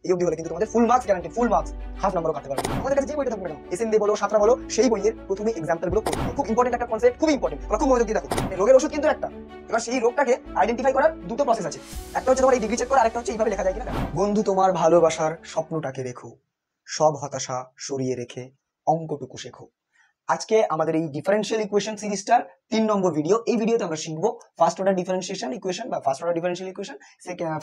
এই অবধি হলে কিন্তু তোমাদের full marks guarantee, full marks, half নাম্বারও কাটতে পারবে। আমাদের কাছে যে বইটা থাকবে না, এসএনডি বলো, সাতরা বলো, সেই বইয়ের প্রথমে এক্সাম্পল গুলো পড়বে। খুব ইম্পর্টেন্ট একটা কনসেপ্ট, খুব ইম্পর্টেন্ট, তোমরা খুব মনোযোগ দিয়ে দেখো। রোগের ওষুধ কিন্তু একটা, এবার সেই রোগটাকে আইডেন্টিফাই করার দুটো প্রসেস আছে। একটা হচ্ছে তোমার এই ডিগ্রি চেক করা, আরেকটা হচ্ছে এইভাবে লেখা যায় কিনা। বন্ধু তোমার ভালোবাসার স্বপ্নটাকে রেখো, সব হতাশা সরিয়ে রেখে অঙ্কটুকু শেখো। আজকে আমাদের এই ডিফারেনশিয়াল ইকুয়েশন সিরিজটার 3 নম্বর ভিডিও। এই ভিডিওতে আমরা শিখবো ফার্স্ট অর্ডার ডিফারেন্সিয়েশন ইকুয়েশন বা first order differential equation,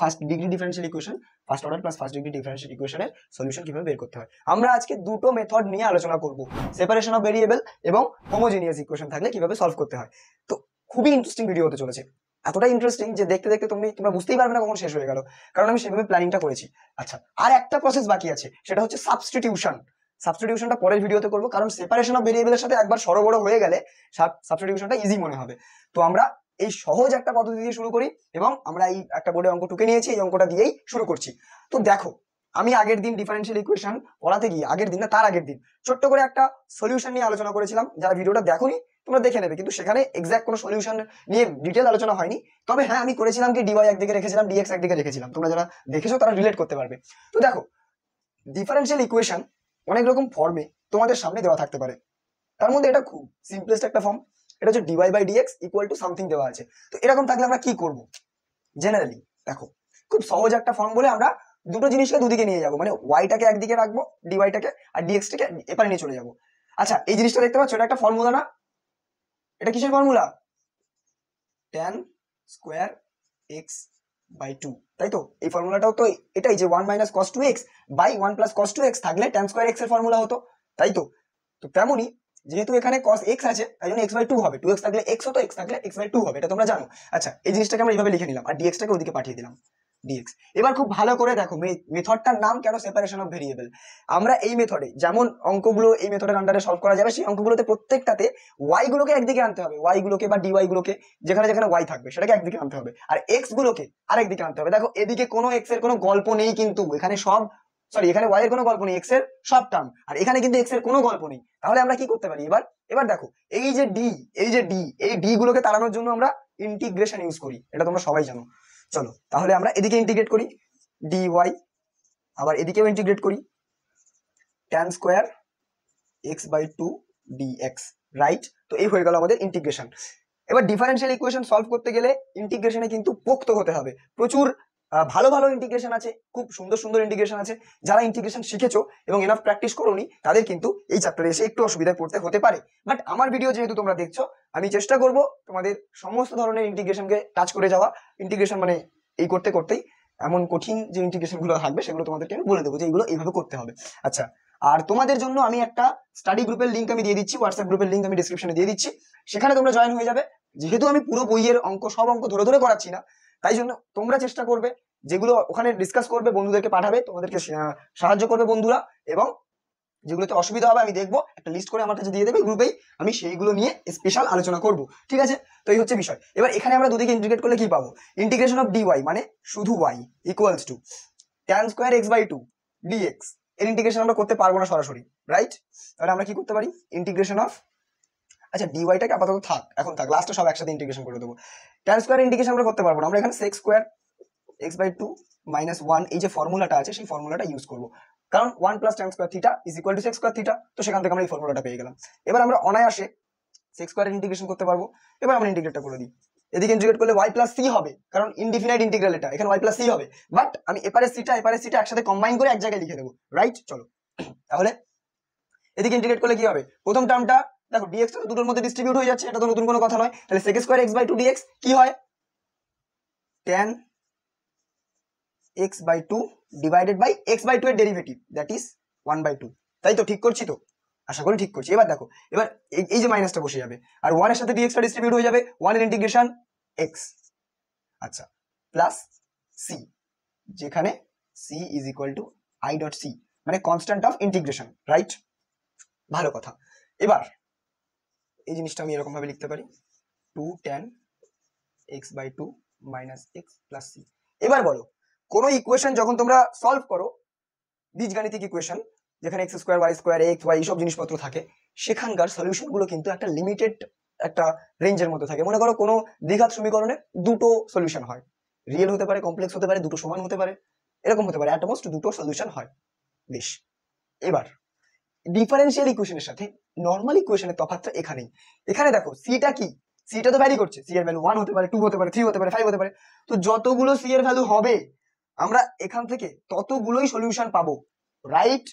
first degree differential equation, first order plus first degree differential ইকুয়েশনের সলিউশন কিভাবে বের করতে হয়। আমরা আজকে দুটো মেথড নিয়ে আলোচনা করব, সেপারেশন অফ ভেরিয়েবল এবং হোমোজেনিয়াস ইকুয়েশন থাকলে কিভাবে সলভ করতে হয়। তো খুবই ইন্টারেস্টিং ভিডিও হতে চলেছে, এতটাই ইন্টারেস্টিং যে দেখতে দেখতে তোমরা বুঝতেই পারবে না কখন শেষ হয়ে গেল, কারণ আমি সেভাবে প্ল্যানিংটা করেছি। আচ্ছা, আর একটা প্রসেস বাকি আছে, সেটা হচ্ছে সাবস্টিটিউশন। সাবস্টিটিউশনটা পরের ভিডিওতে করবো, কারণ সেপারেশন অফ ভেরিয়েবলের সাথে একবার সরবরাহ হয়ে গেলে সাবস্টিটিউশনটা ইজি মনে হবে। তো আমরা এই সহজ একটা পদ্ধতি দিয়ে শুরু করি এবং আমরা এই একটা বোর্ডে অঙ্ক টুকে নিয়েছি, এই অঙ্কটা দিয়েই শুরু করছি। তো দেখো, আমি আগের দিন ডিফারেনশিয়াল ইকুয়েশন পড়াতে গিয়ে, আগের দিন না তার আগের দিন ছোট্ট করে একটা সলিউশন নিয়ে আলোচনা করেছিলাম। যারা ভিডিওটা দেখোনি তোমরা দেখে নেবে, কিন্তু সেখানে এক্সাক্ট কোনো সলিউশন নিয়ে ডিটেল আলোচনা হয়নি। তবে হ্যাঁ, আমি করেছিলাম কি ডিওয়াই একদিকে রেখেছিলাম, ডিএক্স একদিকে রেখেছিলাম। তোমরা যারা দেখেছো তারা রিলেট করতে পারবে। তো দেখো, ডিফারেনশিয়াল ইকুয়েশন অনেক রকম ফর্মে তোমাদের সামনে দেওয়া থাকতে পারে, তার মধ্যে এটা খুব সিম্পলেস্ট একটা ফর্ম, এটা হচ্ছে dy by dx equal to something দেওয়া আছে। তো এরকম থাকলে আমরা কি করব? জেনারেলি দেখো, খুব সহজ একটা ফর্ম বলে আমরা দুটো জিনিসকে দুদিকে নিয়ে যাবো, মানে ওয়াইটাকে একদিকে রাখবো, ডিওয়াইটাকে, আর ডিএক্সটাকে এপারে নিয়ে চলে যাবো। আচ্ছা, এই জিনিসটা দেখতে পাচ্ছ, এটা একটা ফর্মুলা না? এটা কিসের formula? tan square x by 2, তাই তো? এই ফর্মুলাটাও তো এটাই, যে 1 minus cos 2x by 1 plus cos 2x থাকলে tan স্কোয়ার এক্স এর ফর্মুলা হতো, তাই তো? তো তেমনই, যেহেতু এখানে cos x আছে তাই জন্য x বাই 2 হবে, 2x থাকলে x হতো, x থাকলে x বাই 2 হবে, এটা তোমরা জানো। আচ্ছা, এই জিনিসটাকে আমরা এইভাবে লিখে নিলাম আর dx টাকে ওদিকে পাঠিয়ে দিলাম, dx। এবার খুব ভালো করে দেখো, মেথডটার নাম কেন সেপারেশন অফ ভেরিয়েবল। আমরা এই মেথডে যেমন অঙ্কগুলো এই মেথডের আন্ডারে সলভ করা যাবে, সেই অঙ্কগুলোতে প্রত্যেকটাতে y গুলোকে একদিকে আনতে হবে, y গুলোকে বা dy গুলোকে, যেখানে যেখানে y থাকবে সেটাকে একদিকে আনতে হবে, আর x গুলোকে আরেকদিকে আনতে হবে। দেখো, এদিকে কোনো x এর কোনো গল্প নেই, কিন্তু এখানে সব, সরি, এখানে y এর কোনো গল্প নেই, x এর সব টার্ম, আর এখানে কিন্তু x এর কোনো গল্প নেই। তাহলে আমরা কি করতে পারি এবার? এবার দেখো, এই যে d, এই d গুলোকে তাড়ানোর জন্য আমরা ইন্টিগ্রেশন ইউজ করি, এটা তোমরা সবাই জানো। চলো তাহলে আমরা এদিকে ইন্টিগ্রেট করি dy, আবার এদিকেও ইন্টিগ্রেট করি tan square x by 2 dx, right? তো এই হয়ে গেল আমাদের ইন্টিগ্রেশন। এবার ডিফারেনশিয়াল ইকুয়েশন সলভ করতে গেলে ইন্টিগ্রেশনে কিন্তু পোক্ত হতে হবে। প্রচুর ভালো ভালো ইন্টিগ্রেশন আছে, খুব সুন্দর সুন্দর ইন্টিগ্রেশন আছে। যারা ইন্টিগ্রেশন শিখেছো এবং এনাফ প্র্যাকটিস করোনি, তাদের কিন্তু এই চ্যাপ্টারে এসে একটু অসুবিধায় পড়তে হতে পারে। বাট আমার ভিডিও যেহেতু তোমরা দেখছো, আমি চেষ্টা করব তোমাদের সমস্ত ধরনের ইন্টিগ্রেশনকে টাচ করে যাওয়া। ইন্টিগ্রেশন মানে এই করতে করতেই এমন কঠিন যে ইন্টিগ্রেশন গুলো থাকবে সেগুলো তোমাদেরকে আমি বলে দেবো যে এইগুলো এইভাবে করতে হবে। আচ্ছা, আর তোমাদের জন্য আমি একটা স্টাডি গ্রুপের লিঙ্ক আমি দিয়ে দিচ্ছি, হোয়াটসঅ্যাপ গ্রুপের লিঙ্ক আমি ডিসক্রিপশনে দিয়ে দিচ্ছি, সেখানে তোমরা জয়েন হয়ে যাবে। যেহেতু আমি পুরো বইয়ের অঙ্ক, সব অঙ্ক ধরে ধরে করাচ্ছি না, তাই জন্য তোমরা চেষ্টা করবে যেগুলো ওখানে ডিসকাস করবে, বন্ধুদেরকে পাঠাবে, তোমাদেরকে সাহায্য করবে বন্ধুরা, এবং যেগুলোতে অসুবিধা হবে আমি দেখবো, একটা লিস্ট করে আমার কাছে দিয়ে দেবে গ্রুপেই, আমি সেইগুলো নিয়ে স্পেশাল আলোচনা করব, ঠিক আছে? তো এই হচ্ছে বিষয়। এবার এখানে আমরা দুদিকে ইন্টিগ্রেট করলে কি পাবো? ইন্টিগ্রেশন অফ dy মানে শুধু y equals to tan square x by 2 dx। এর ইন্টিগ্রেশন আমরা করতে পারবো না সরাসরি, রাইট? তাহলে আমরা কি করতে পারি? ইন্টিগ্রেশন অফ, আচ্ছা ডিওয়াইটাকে আপাতত থাক, এখন থাক, লাস্টে সব একসাথে ইন্টিগ্রেশন করে দেবো। tan স্কোয়ার ইন্টিগ্রেশন আমরা করতে পারবো না, আমরা এখানে sec square x by 2 minus 1, এই যে ফর্মুলাটা আছে সেই ফর্মুলাটা ইউজ করবো, কারণ 1 plus tan square theta is equal two sec square theta. তো সেখান থেকে আমরা এই ফর্মুলাটা পেয়ে গেলাম। এবার আমরা অনায়াসে sec স্কোয়ারের ইন্টিগ্রেশন করতে পারবো। এবার আমরা ইন্টিগ্রেটটা করে দিই, এদিকে ইন্টিগ্রেট করলে y প্লাস সি হবে, কারণ ইনডিফিনাইট ইন্টিগ্রাল এটা, এখানে y প্লাস সি হবে। বাট আমি এপারে সিটা একসাথে কম্বাইন করে এক জায়গায় লিখে দেবো, রাইট? চলো তাহলে এদিকে ইন্টিগ্রেট করলে কি হবে? প্রথম টার্মটা দেখো, dx টা দুটোর মধ্যে ডিস্ট্রিবিউট হয়ে যাচ্ছে, এটা তো নতুন কোনো কথা নয়। তাহলে sec square x by 2 dx কি হয়? tan x by 2 divided by x by 2 এর ডেরিভেটিভ, দ্যাট ইজ 1 বাই 2। তাই তো? ঠিক করছি তো? আশা করি ঠিক করছি। এবার দেখো, এবার এই যে মাইনাসটা বসে যাবে, আর 1 এর সাথে dx টা ডিস্ট্রিবিউট হয়ে যাবে, 1 এর ইন্টিগ্রেশন x, আচ্ছা, প্লাস c, যেখানে c is equal two i dot c, মানে কনস্ট্যান্ট অফ ইন্টিগ্রেশন, রাইট? ভালো কথা। এবার এই জিনিসটা আমি এরকম ভাবে লিখতে পারি 2 tan x by 2 minus x plus c। এবার বলো, কোন ইকুয়েশন যখন তোমরা সলভ করো, বীজগাণিতিক ইকুয়েশন যেখানে x square y square x y সব জিনিসপত্র থাকে, সেখানকার সলিউশন গুলো কিন্তু একটা লিমিটেড একটা রেঞ্জের মধ্যে থাকে। মনে করো কোনো দ্বিঘাত সমীকরণে দুটো সলিউশন হয়, রিয়েল হতে পারে, কমপ্লেক্স হতে পারে, দুটো সমান হতে পারে, এরকম হতে পারে, অ্যাটমোস্ট দুটো সলিউশন হয়। বেশ, এবার ডিফারেন্সিয়াল ইকুয়েশনের সাথে নর্মাল ইকুয়েশনের তফাৎটা এখানেই। এখানে দেখো সিটা কি, সিটা তো ভ্যারি করছে, সি এর ভ্যালু 1 হতে পারে, 2 হতে পারে, 3 হতে পারে, 5 হতে পারে। তো যতগুলো সি এর ভ্যালু হবে আমরা এখান থেকে ততগুলোই সলিউশন পাবো, রাইট?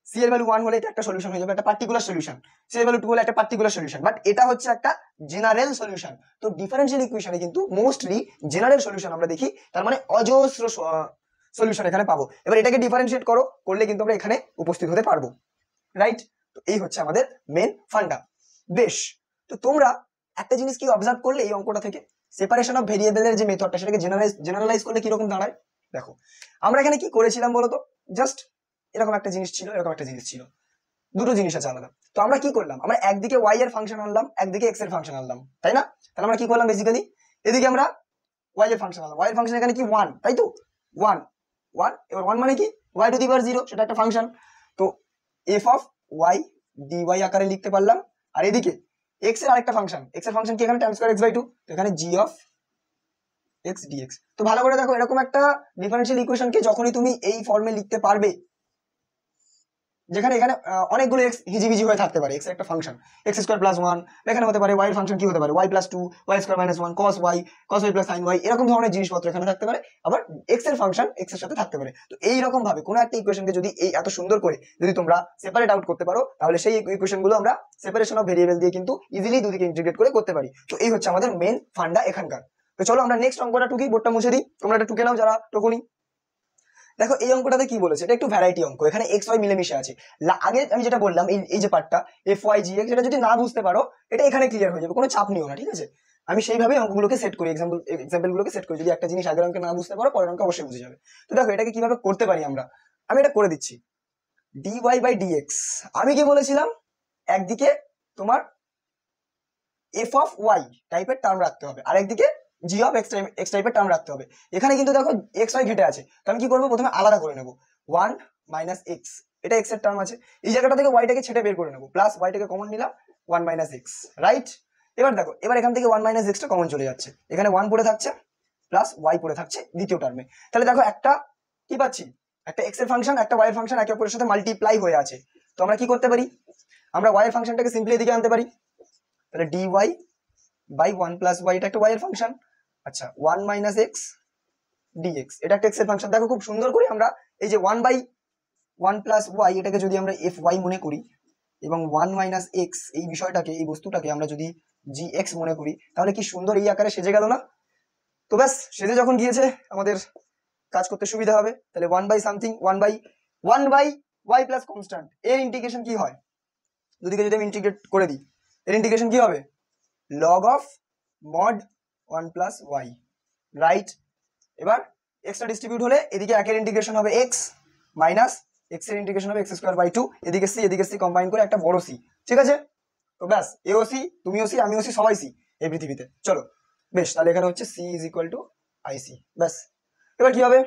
সি এর ভ্যালু 1 হলে এটা একটা সলিউশন হয়ে যাবে, একটা পার্টিকুলার সলিউশন। সি এর ভ্যালু 2 হলে একটা পার্টিকুলার সলিউশন, বাট এটা হচ্ছে একটা জেনারেল সলিউশন। তো ডিফারেন্সিয়াল ইকুয়েশনে কিন্তু মোস্টলি জেনারেল সলিউশন আমরা দেখি, তার মানে অজস্র সলিউশন এখানে পাবো। এবার এটাকে ডিফারেন্সিয়েট করলে কিন্তু আমরা এখানে উপস্থিত হতে পারবো, রাইট? তো এই হচ্ছে আমাদের মেন ফান্ডা। বেশ, তো তোমরা একটা জিনিস কি অবজার্ভ করলে এই অঙ্কটা থেকে, সেপারেশন অফ ভেরিয়েবলের যে মেথডটা সেটাকে জেনারেলাইজ করলে কিরকম দাঁড়ায়। দেখো আমরা এখানে কি করেছিলাম বলতো, জাস্ট এরকম একটা জিনিস ছিল, এরকম একটা জিনিস ছিল, দুটো জিনিস আছে আলাদা। তো আমরা কি করলাম, আমরা একদিকে ওয়াই এর ফাংশন আনলাম, একদিকে এক্স এর ফাংশন আনলাম, তাই না? তাহলে আমরা কি করলাম, বেসিক্যালি এদিকে আমরা ওয়াই এর ফাংশন আনলাম, ওয়াই এর ফাংশন এখানে কি 1, তাই তো 1 1। এবার 1 মানে কি, ওয়াই টু দি পাওয়ার 0, সেটা একটা ফাংশন। তো f of y d y আকারে লিখতে পারলাম। আর এদিকে এক্স এর আরেকটা ফাংশন, এক্স এর ফাংশন কি এখানে tan স্কয়ার x/2, তো এখানে জি অফ এক্স ডিএক্স। তো ভালো করে দেখো, এরকম একটা ডিফারেন্সিয়াল ইকুয়েশনকে যখনই তুমি এই ফর্মে লিখতে পারবে, যেখানে এখানে অনেকগুলো এক্স হিজিবিজি হয়ে থাকতে পারে, এক্স এর একটা ফাংশন এক্স স্কয়ার প্লাস 1, এখানে হতে পারে ওয়াই এর ফাংশন কি হতে পারে y plus 2, y square minus 1, cos y plus sin y, এরকম ধরনের জিনিসপত্র এখানে থাকতে পারে। আবার এক্স এর ফাংশন এক্স এর সাথে থাকতে পারে। তো এই রকম ভাবে কোনো একটা ইকুয়েশনকে যদি এই এত সুন্দর করে যদি তোমরা সেপারেট আউট করতে পারো, তাহলে সেই ইকুয়েশন গুলো আমরা সেপারেশন অফ ভেরিয়েবল দিয়ে কিন্তু ইজিলি দুদিকে ইন্টিগ্রেট করে করতে পারি। তো এই হচ্ছে আমাদের মেন ফান্ডা এখানকার। তো চলো আমরা নেক্সট অঙ্কটা টুকি, বোর্ডটা মুছে দিই, তোমরা এটা টুকে নাও যারা টুকুনি। দেখো এই অঙ্কটাতে কি বলেছে, এটা একটু ভ্যারাইটি অঙ্ক, এখানে এক্স ওয়াই মিলেমিশে আছে। আগে আমি যেটা বললাম এই যে পার্টটা এফ ওয়াই জি এক্স, এটা যদি না বুঝতে পারো এটা এখানে ক্লিয়ার হয়ে যাবে, কোনো চাপ নিও না, ঠিক আছে? আমি সেইভাবে অঙ্কগুলোকে সেট করি, এক্সাম্পল গুলোকে সেট করি। যদি একটা জিনিস আগের অঙ্কে না বুঝতে পারো পরের অঙ্কে অবশ্যই বুঝে যাবে। তো দেখো এটাকে কিভাবে করতে পারি আমরা, আমি এটা করে দিচ্ছি। D y by d x, আমি কি বলেছিলাম, একদিকে তোমার এফ অফ ওয়াই টাইপের টার্ম রাখতে হবে, আর একদিকে জি অফ এক্স টাইপের টার্ম রাখতে হবে। এখানে কিন্তু দেখো এক্স ওয়াই ঘেটে আছে, তো আমি কি করবো, প্রথমে আলাদা করে নেবো 1 মাইনাস এক্স, এটা এক্স এর টার্ম আছে, এই জায়গাটা থেকে ওয়াইটাকে ছেটে বের করে নেবো, প্লাস ওয়াইটাকে কমন নিলাম 1 মাইনাস এক্স, রাইট? এবার দেখো, এবার এখান থেকে 1 মাইনাস এক্সটা কমন চলে যাচ্ছে, এখানে 1 পড়ে থাকছে প্লাস ওয়াই পড়ে থাকছে দ্বিতীয় টার্মে। তাহলে দেখো একটা কি পাচ্ছি, একটা এক্স এর ফাংশন একটা ওয়াই এর ফাংশন একে অপরের সাথে মাল্টিপ্লাই হয়ে আছে। তো আমরা কি করতে পারি, আমরা ওয়াই এর ফাংশনটাকে সিম্পলি এদিকে আনতে পারি, তাহলে d y by 1 plus y, এটা একটা ওয়াই এর ফাংশন। আচ্ছা 1 মাইনাস এক্স ডিএক্স, এটা একটা এক্স এর ফাংশন। দেখো খুব সুন্দর করে আমরা এই যে 1 বাই 1 প্লাস ওয়াই, এটাকে যদি আমরা এফ ওয়াই মনে করি, এবং 1 মাইনাস এক্স এই বিষয়টাকে, এই বস্তুটাকে আমরা যদি জি এক্স মনে করি, তাহলে কি সুন্দর এই আকারে সেজে গেল না? তো ব্যাস, সেজে যখন গিয়েছে আমাদের কাজ করতে সুবিধা হবে। তাহলে 1 by something 1 by y plus constant, এর ইন্টিগ্রেশন কি হয়, দুদিকে যদি আমি ইন্টিগ্রেট করে দিই, এর ইন্টিগ্রেশন কি হবে, log of mod 1 plus y, right? এবার এক্সটা ডিস্ট্রিবিউট হলে এদিকে একের ইন্টিগ্রেশন হবে এক্স মাইনাস এক্স এর ইন্টিগ্রেশন হবে এক্স স্কয়ার বাই 2, এদিকে সি কম্বাইন করে একটা বড় সি, ঠিক আছে? তো ব্যাস, এও সি, তুমিও সি, আমিও সি, সবাই সি এই পৃথিবীতে। চলো বেশ, তাহলে এখানে হচ্ছে সি ইজ ইকুয়াল টু আইসি। ব্যাস, এবার কি হবে,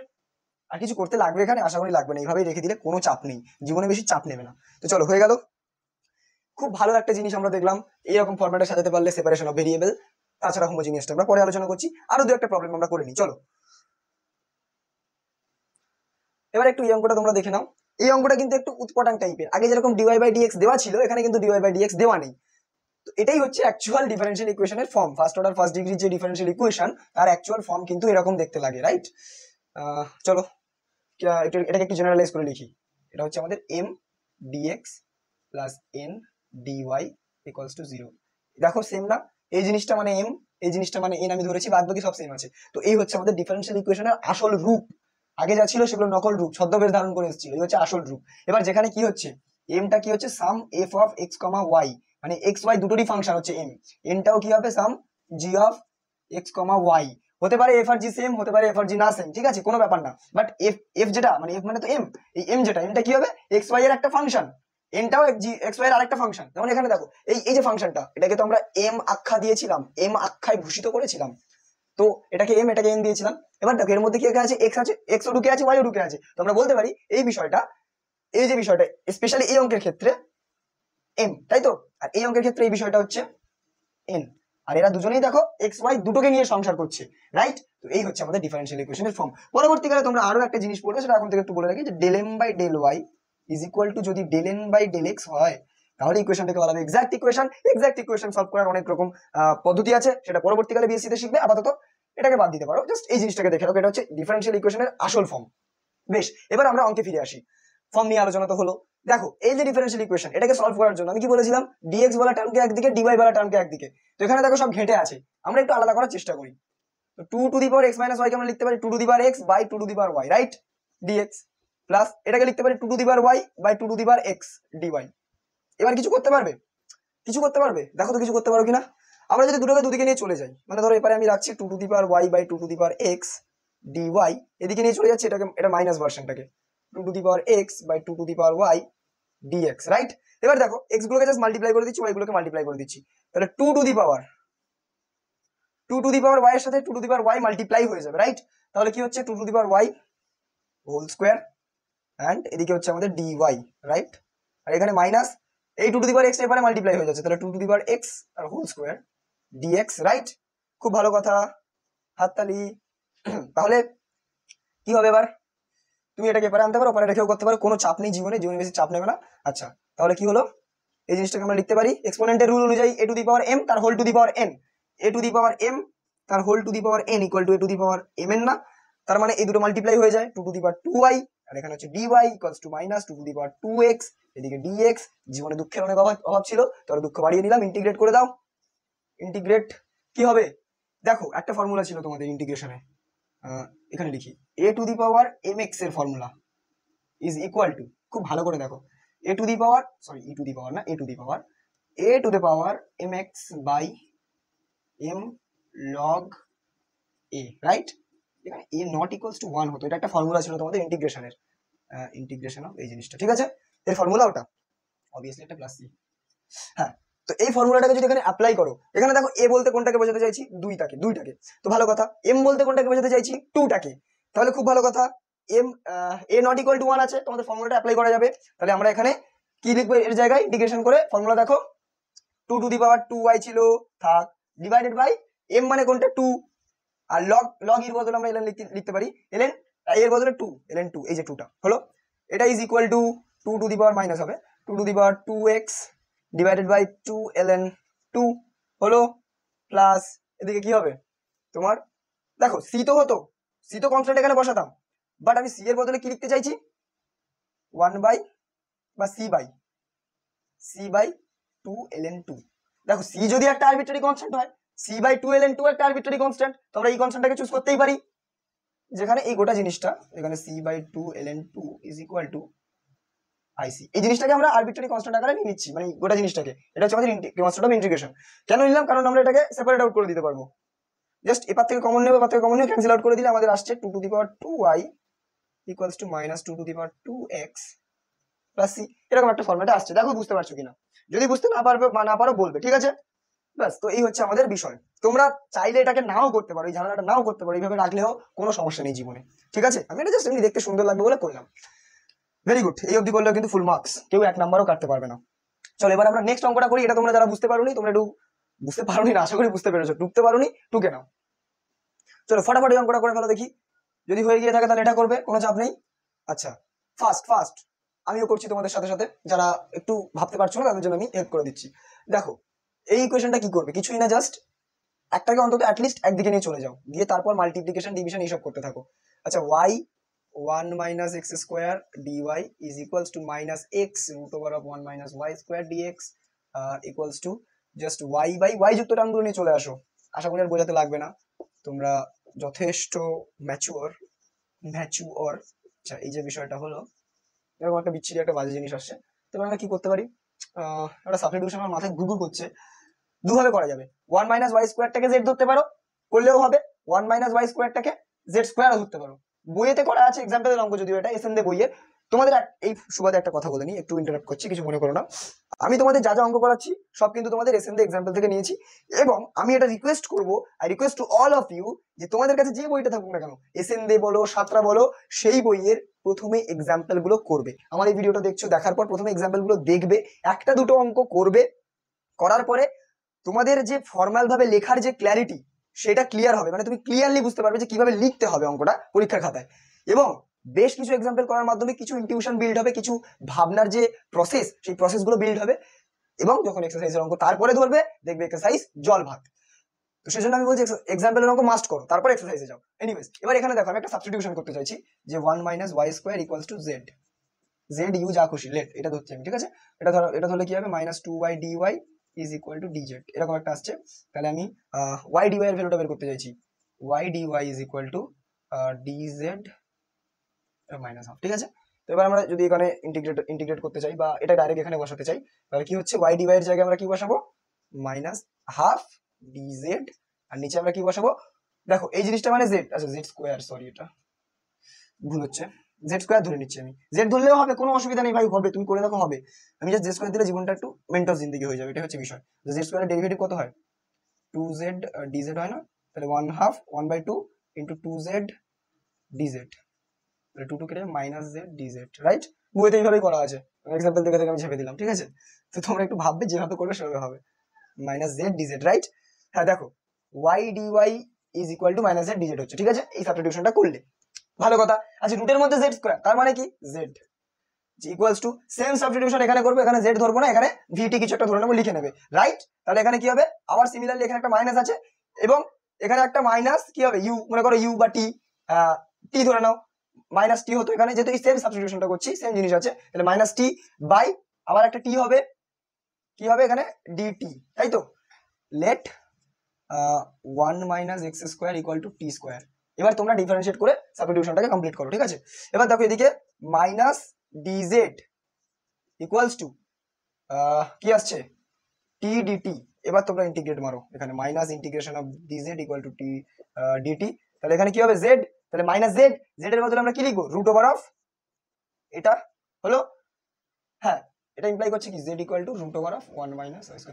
আর কিছু করতে লাগবে এখানে, আশা করি লাগবে না, এইভাবেই রেখে দিলে কোনো চাপ নেই, জীবনে বেশি চাপ নেবে না। তো চলো হয়ে গেল, খুব ভালো একটা জিনিস আমরা দেখলাম, এইরকম ফরম্যাটে সাজাতে পারলে সেপারেশন অফ ভেরিয়েবল। তাছাড়া হোমোজিনিয়াসটা আমরা পরে আলোচনা করছি, আরো দু একটা প্রবলেম আমরা করে নিই। চলো এবার একটু এই অঙ্কটা তোমরা দেখে নাও। এই অঙ্কটা কিন্তু একটু উৎপটাং টাইপের, আগে যেরকম ডিওয়াই বাই ডিএক্স দেওয়া ছিল, এখানে কিন্তু ডিওয়াই বাই ডিএক্স দেওয়া নেই। তো এটাই হচ্ছে অ্যাকচুয়াল ডিফারেন্সিয়াল ইকুয়েশনের form, first order first degree যে ডিফারেন্সিয়াল ইকুয়েশন, তার অ্যাকচুয়াল ফর্ম কিন্তু এরকম দেখতে লাগে, রাইট? চলো এটাকে একটু জেনারেলাইজ করে লিখি। এটা হচ্ছে আমাদের m dx plus N dy equals to 0। দেখো সেম না, এই জিনিসটা মানে এম, এই জিনিসটা মানে এন আমি ধরেছি, বাদ বাকি সব সেম আছে। তো এই হচ্ছে আমাদের ডিফারেন্সিয়াল ইকুয়েশনের আসল রূপ। আগে যা ছিল সেগুলো নকল রূপ, ছদ্মবেশ ধারণ করে এসেছিল, এই হচ্ছে আসল রূপ। এবার যেখানে কি হচ্ছে, এমটা কি হচ্ছে some F of X comma Y, মানে এক্স ওয়াই দুটোরই ফাংশন হচ্ছে এম, এনটাও কি হবে some G of X comma Y. হতে পারে এফ আর জি সেম, হতে পারে এফ আর জি না সেম, ঠিক আছে, কোনো ব্যাপার না। বাট এফ এফ যেটা মানে এফ মানে তো এম, এই এম যেটা, এমটা কি হবে এক্স ওয়াই এর একটা ফাংশন, এনটাও এক্স ওয়াই এর আরেকটা ফাংশন। যেমন এখানে দেখো এই যে ফাংশনটা, এটাকে তো আমরা এম আখ্যা দিয়েছিলাম, এম আখ্যায় ভূষিত করেছিলাম, তো এটাকে এম এটাকে এন দিয়েছিলাম। এবার দেখো এর মধ্যে কি আছে, এক্স আছে, এক্স ও ঢুকে আছে, ওয়াই ও ঢুকে আছে। তো আমরা বলতে পারি এই বিষয়টা, এই যে বিষয়টা স্পেশালি এই অঙ্কের ক্ষেত্রে এম, তাই তো, আর এই অঙ্কের ক্ষেত্রে এই বিষয়টা হচ্ছে এন। আর এরা দুজনেই দেখো এক্স ওয়াই দুটোকে নিয়ে সংসার করছে, রাইট? তো এই হচ্ছে আমাদের ডিফারেন্সিয়াল ইকুয়েশনের ফর্ম। পরবর্তীকালে তোমরা আরো একটা জিনিস পড়বে, সেটা এখন থেকে একটু বলে রাখি, যে del M by del Y is equal to যদি del N by del X হয়, তাহলে ইকুয়েশনটাকে বলা হবে exact equation. Exact equation solve করার অনেক রকম পদ্ধতি আছে, সেটা পরবর্তীকালে বিএসসি তে শিখবে। আপাতত এটাকে বাদ দিতে পারো, জাস্ট এই জিনিসটাকে দেখে রাখো, এটা হচ্ছে ডিফারেন্সিয়াল ইকুয়েশনের আসল ফর্ম। বেশ, এবার আমরা অঙ্কে ফিরে আসি। ফর্ম নিয়ে আলোচনা তো হলো। দেখো এই যে ডিফারেন্সিয়াল ইকুয়েশন, এটাকে সলভ করার জন্য আমি কি বলেছিলাম, ডিএক্স বলা টার্মকে একদিকে, ডিওয়াই বলা টার্মকে একদিকে। তো এখানে দেখো সব ঘেঁটে আছে, আমরা একটু আলাদা করার চেষ্টা করি। তো 2 to the power x minus y কে আমরা লিখতে পারি 2 to the power x by 2 to the power y, right? dx plus এটাকে লিখতে পারি 2 to the power y by 2 to the power x dy। এবার কিছু করতে পারবে? কিছু করতে পারবে? দেখো তো কিছু করতে পারো কিনা। আমরা যদি দুটোকে দুদিকে নিয়ে চলে যাই, মানে ধরো এবারে আমি রাখছি 2 to the power y by 2 to the power x dy, এদিকে নিয়ে চলে যাচ্ছে এটাকে, এটা মাইনাস ভার্সনটাকে 2 to the power x by 2 to the power y dx, right? এবার দেখো x গুলোকে জাস্ট মাল্টিপ্লাই করে দিচ্ছি, y গুলোকে মাল্টিপ্লাই করে দিচ্ছি, তাহলে 2 টু দি পাওয়ার y এর সাথে 2 to the power y multiply হয়ে যাবে, রাইট? তাহলে কি হচ্ছে 2 to the power y whole square, and এদিকে হচ্ছে আমাদের dy, রাইট? আর এখানে মাইনাস এই 2 টু দি পাওয়ার x এর পরে মাল্টিপ্লাই হয়ে যাচ্ছে, তাহলে 2 টু দি পাওয়ার x আর হোল স্কয়ার dx, রাইট? খুব ভালো কথা, হাততালি। তাহলে কি হবে এবার, তুমি এটাকে এবারে আনতে পারো, পরে রেখেও করতে পারো, কোনো চাপ নেই জীবনে, জীবনে বেশি চাপ নেবে না। আচ্ছা, তাহলে কি হলো, এই জিনিসটাকে আমরা লিখতে পারি এক্সপোনেন্টের রুল অনুযায়ী a to the power m তার whole to the power n, a to the power m তার whole to the power n equal to a to the power m n না, তার মানে এই দুটো মাল্টিপ্লাই হয়ে যায় 2 টু দি পাওয়ার 2y, আর এখানে হচ্ছে dy equals to minus 2 to the power 2x, এদিকে dx। জীবনে দুঃখের অনেক অভাব ছিল, তাহলে দুঃখ বাড়িয়ে নিলাম, ইন্টিগ্রেট করে দাও। ইন্টিগ্রেট কি হবে, দেখো একটা ফর্মুলা ছিল তোমাদের ইন্টিগ্রেশনে, এখানে লিখি a to the power mx এর ফর্মুলা ইজ ইকুয়াল টু, খুব ভালো করে দেখো, a to the power, sorry e to the power না, a to the power mx by m log a, right? এখানে a নট ইকুয়ালস টু 1 হতো, এটা একটা ফর্মুলা ছিল তোমাদের ইন্টিগ্রেশনের, ইন্টিগ্রেশন অফ এই জিনিসটা, ঠিক আছে? এর ফর্মুলা ওটা অবভিয়াসলি একটা প্লাস সি। হ্যাঁ, তো এই ফর্মুলাটাকে যদি এখানে অ্যাপ্লাই করো, এখানে দেখো a বলতে কোনটাকে বোঝাতে চাইছি, দুইটাকে, তো ভালো কথা। m বলতে কোনটাকে বোঝাতে চাইছি, টুটাকে, তাহলে খুব ভালো কথা, m a not equal to 1 আছে, তোমাদের ফর্মুলাটা অ্যাপ্লাই করা যাবে। তাহলে আমরা এখানে কি লিখবো এর জায়গায়, ইন্টিগ্রেশন করে ফর্মুলা দেখো 2 টু দি পাওয়ার 2y ছিল, থাক, ডিভাইডেড বাই m মানে কোনটা 2, আর log এর বদলে আমরা ln লিখতে পারি, ln এর বদলে 2, ln 2, এই যে 2টা হলো, এটা is equal to 2 to the power minus হবে 2 to the power 2x divided by 2 ln 2 হলো, প্লাস এদিকে কি হবে তোমার, দেখো c তো হতো, c তো কনস্ট্যান্ট এখানে বসাতাম, বাট আমি c এর বদলে কি লিখতে চাইছি, 1 বাই বা c বাই 2 ln 2। দেখো c যদি একটা আরবিট্রারি কনস্ট্যান্ট হয়, c বাই 2 ln 2 একটা আরবিট্রারি কনস্ট্যান্ট, তো আমরা এই কনস্ট্যান্টটাকে চুজ করতেই পারি, যেখানে এই গোটা জিনিসটা এখানে c by 2 ln 2 is equal to I C, এই জিনিসটাকে আমরা আরবিট্রারি কনস্ট্যান্ট আকারে নিয়ে নিচ্ছি, মানে গোটা জিনিসটাকে, এটা হচ্ছে আমাদের কনস্ট্যান্ট অফ ইন্টিগ্রেশন। কেন নিলাম, কারণ আমরা এটাকে সেপারেট আউট করে দিতে পারবো, জাস্ট এপার থেকে কমন নেবে, এপার থেকে কমন নিয়ে ক্যান্সেল আউট করে দিলে আমাদের আসছে 2 to the power 2y equals to minus 2 to the power 2x plus c, এরকম একটা ফর্মেটে আসছে। দেখো বুঝতে পারছো কিনা, যদি বুঝতে না পারবে বা না পারো বলবে, ঠিক আছে? ব্যাস, তো এই হচ্ছে আমাদের বিষয়। তোমরা চাইলে এটাকে নাও করতে পারো, এই ঝামেলাটা নাও করতে পারো, এইভাবে রাখলেও কোনো সমস্যা নেই জীবনে, ঠিক আছে? আমি এটা জাস্ট এমনি দেখতে সুন্দর লাগবে বলে করলাম। ভেরি গুড, এই অবধি করলেও কিন্তু ফুল মার্কস, কেউ 1 নাম্বারও কাটতে পারবে না। চলো এবার আমরা নেক্সট অঙ্কটা করি। এটা তোমরা যারা বুঝতে পারোনি, তোমরা একটু বুঝতে পারোনি না, আশা করি বুঝতে পেরেছো, টুকতে পারোনি টুকে নাও। চলো ফটাফট এই অঙ্কটা করে ফেলো দেখি, যদি হয়ে গিয়ে থাকে তাহলে এটা করবে, কোনো চাপ নেই। আচ্ছা, ফার্স্ট আমিও করছি তোমাদের সাথে সাথে, যারা একটু ভাবতে পারছো না তাদের জন্য আমি হেল্প করে দিচ্ছি। দেখো এই ইকুয়েশনটা কি করবে, কিছুই না, জাস্ট একটাকে অন্তত অ্যাটলিস্ট একদিকে নিয়ে চলে যাও, দিয়ে তারপর মাল্টিপ্লিকেশন ডিভিশন এইসব করতে থাকো। আচ্ছা, y 1 minus x square dy is equals to minus x root over of 1 minus y square dx equals to just y by y যুক্ত টার্মগুলো নিয়ে চলে আসো। আশা করি আর বোঝাতে লাগবে না, তোমরা যথেষ্ট ম্যাচিওর। আচ্ছা, এই যে বিষয়টা হলো, এরকম একটা বিচ্ছিরি একটা বাজে জিনিস আসছে, তো আমরা কি করতে পারি, একটা সাবস্টিটিউশন আমার মাথায় ঘুরঘুর করছে। দুভাবে করা যাবে, 1 minus y স্কোয়ারটাকে z ধরতে পারো, করলেও হবে, 1 minus y স্কোয়ারটাকে z স্কোয়ারও ধরতে পারো। বইয়েতে করা আছে এক্সাম্পলের অঙ্ক, যদিও এটা এসএন দে বইয়ে। তোমাদের এই সুবাদে একটা কথা বলে নি, একটু ইন্টারাপ্ট করছি, কিছু মনে করো না। আমি তোমাদের যা যা অঙ্ক করাচ্ছি সব কিন্তু তোমাদের এসএন দে এক্সাম্পল থেকে নিয়েছি, এবং আমি এটা রিকোয়েস্ট করবো, I request to all of you, যে তোমাদের কাছে যে বইটা থাকুক না কেন, এসএন দে বলো, সাতরা বলো, সেই বইয়ের প্রথমে এক্সাম্পল গুলো করবে। আমার এই ভিডিওটা দেখছো, দেখার পর প্রথমে এক্সাম্পল গুলো দেখবে, একটা দুটো অঙ্ক করবে, করার পরে তোমাদের যে ফর্মাল ভাবে লেখার যে ক্ল্যারিটি সেটা ক্লিয়ার হবে, মানে তুমি ক্লিয়ারলি বুঝতে পারবে যে কিভাবে লিখতে হবে অঙ্কটা পরীক্ষার খাতায়। এবং বেশ কিছু এক্সাম্পল করার মাধ্যমে কিছু ইনটিউশন বিল্ড হবে, কিছু ভাবনার যে প্রসেস সেই প্রসেসগুলো বিল্ড হবে। এবং যখন এক্সারসাইজের অঙ্ক তারপরে ধরবে, দেখবে এক্সারসাইজ জল ভাত। তো সেজন্য আমি বলছি এক্সাম্পলের অঙ্ক মাস্ট করো, তারপর এক্সারসাইজে যাও। এনিওয়েজ, এবার এখানে দেখো আমি একটা সাবস্টিটিউশন করতে চাইছি যে 1 - y² = z। জেড ইউ যা খুশি লেট, এটা ধরছি আমি, ঠিক আছে? এটা ধরলে কি হবে, -2y dy = dz, এরকম একটা আসছে। তাহলে আমি y dy এর ভ্যালুটা বের করতে চাইছি, y dy = dz -1/2, ঠিক আছে? তো এবার আমরা যদি এখানে ইন্টিগ্রেট করতে চাই বা এটা ডাইরেক্ট এখানে বসাতে চাই, তাহলে কি হচ্ছে, y dy এর জায়গায় আমরা কি বসাবো, -1/2 dz, আর নিচে আমরা কি বসাবো, দেখো এই জিনিসটা মানে z, আচ্ছা z স্কয়ার, সরি এটা ভুল হচ্ছে, জেড স্কয়ার ধরে নিচ্ছি আমি। জেড ধরলেও হবে, কোনো অসুবিধা নেই ভাই, হবে, তুমি করে দেখো হবে। আমি জাস্ট জেড স্কয়ার দিলে জীবনটা একটু মেন্টাল জিন্দেগি হয়ে যাবে, এটা হচ্ছে বিষয়। জেড স্কয়ারের ডেরিভেটিভ কত হয়, 2z dz হয় না? তাহলে 1/2 1/2 ইন্টু 2z dz, তাহলে 2 কেটে -z dz, রাইট? বইতে এইভাবেই করা আছে, এক্সাম্পল দেখে আমি ছেপে দিলাম, ঠিক আছে? তো তোমরা একটু ভাববে, যেভাবে করবে সেভাবে হবে, -z dz, রাইট? হ্যাঁ দেখো y dy = -z dz হচ্ছে, ঠিক আছে? এই সাবস্টিটিউশনটা করলে ভালো কথা। আচ্ছা, রুটের মধ্যে জেড স্কয়ার, তার মানে কি Z equals to, same substitution এখানে করবে, এখানে জেড ধরবো না, এখানে ভিটি কিছু একটা ধরে নেবো, লিখে নেবে, রাইট? তাহলে এখানে কি হবে, আবার সিমিলারলি এখানে একটা মাইনাস আছে এবং এখানে একটা মাইনাস কি হবে, ইউ, মনে করো ইউ বা টি, টি ধরে নাও, -t হতো এখানে, যেহেতু এই সেম সাবস্টিটিউশনটা করছি, সেম জিনিস আছে, তাহলে -t বাই আবার একটা টি হবে, কি হবে এখানে, ডিটি, তাই তো? Late 1 - x² = t²। এবার তোমরা ডিফারেন্সিয়েট করে সাবস্টিটিউশনটাকে কমপ্লিট করো, ঠিক আছে? এবার দেখো এদিকে -dz = কি আসছে, t dt। এবার তোমরা ইন্টিগ্রেট মারো, এখানে -dz = t dt, তাহলে এখানে কি হবে, z, তাহলে -z, z এর বদলে আমরা কি লিখবো, √(, এটা হলো, হ্যাঁ এটা ইমপ্লাই করছে কি, z = √(1 - y²,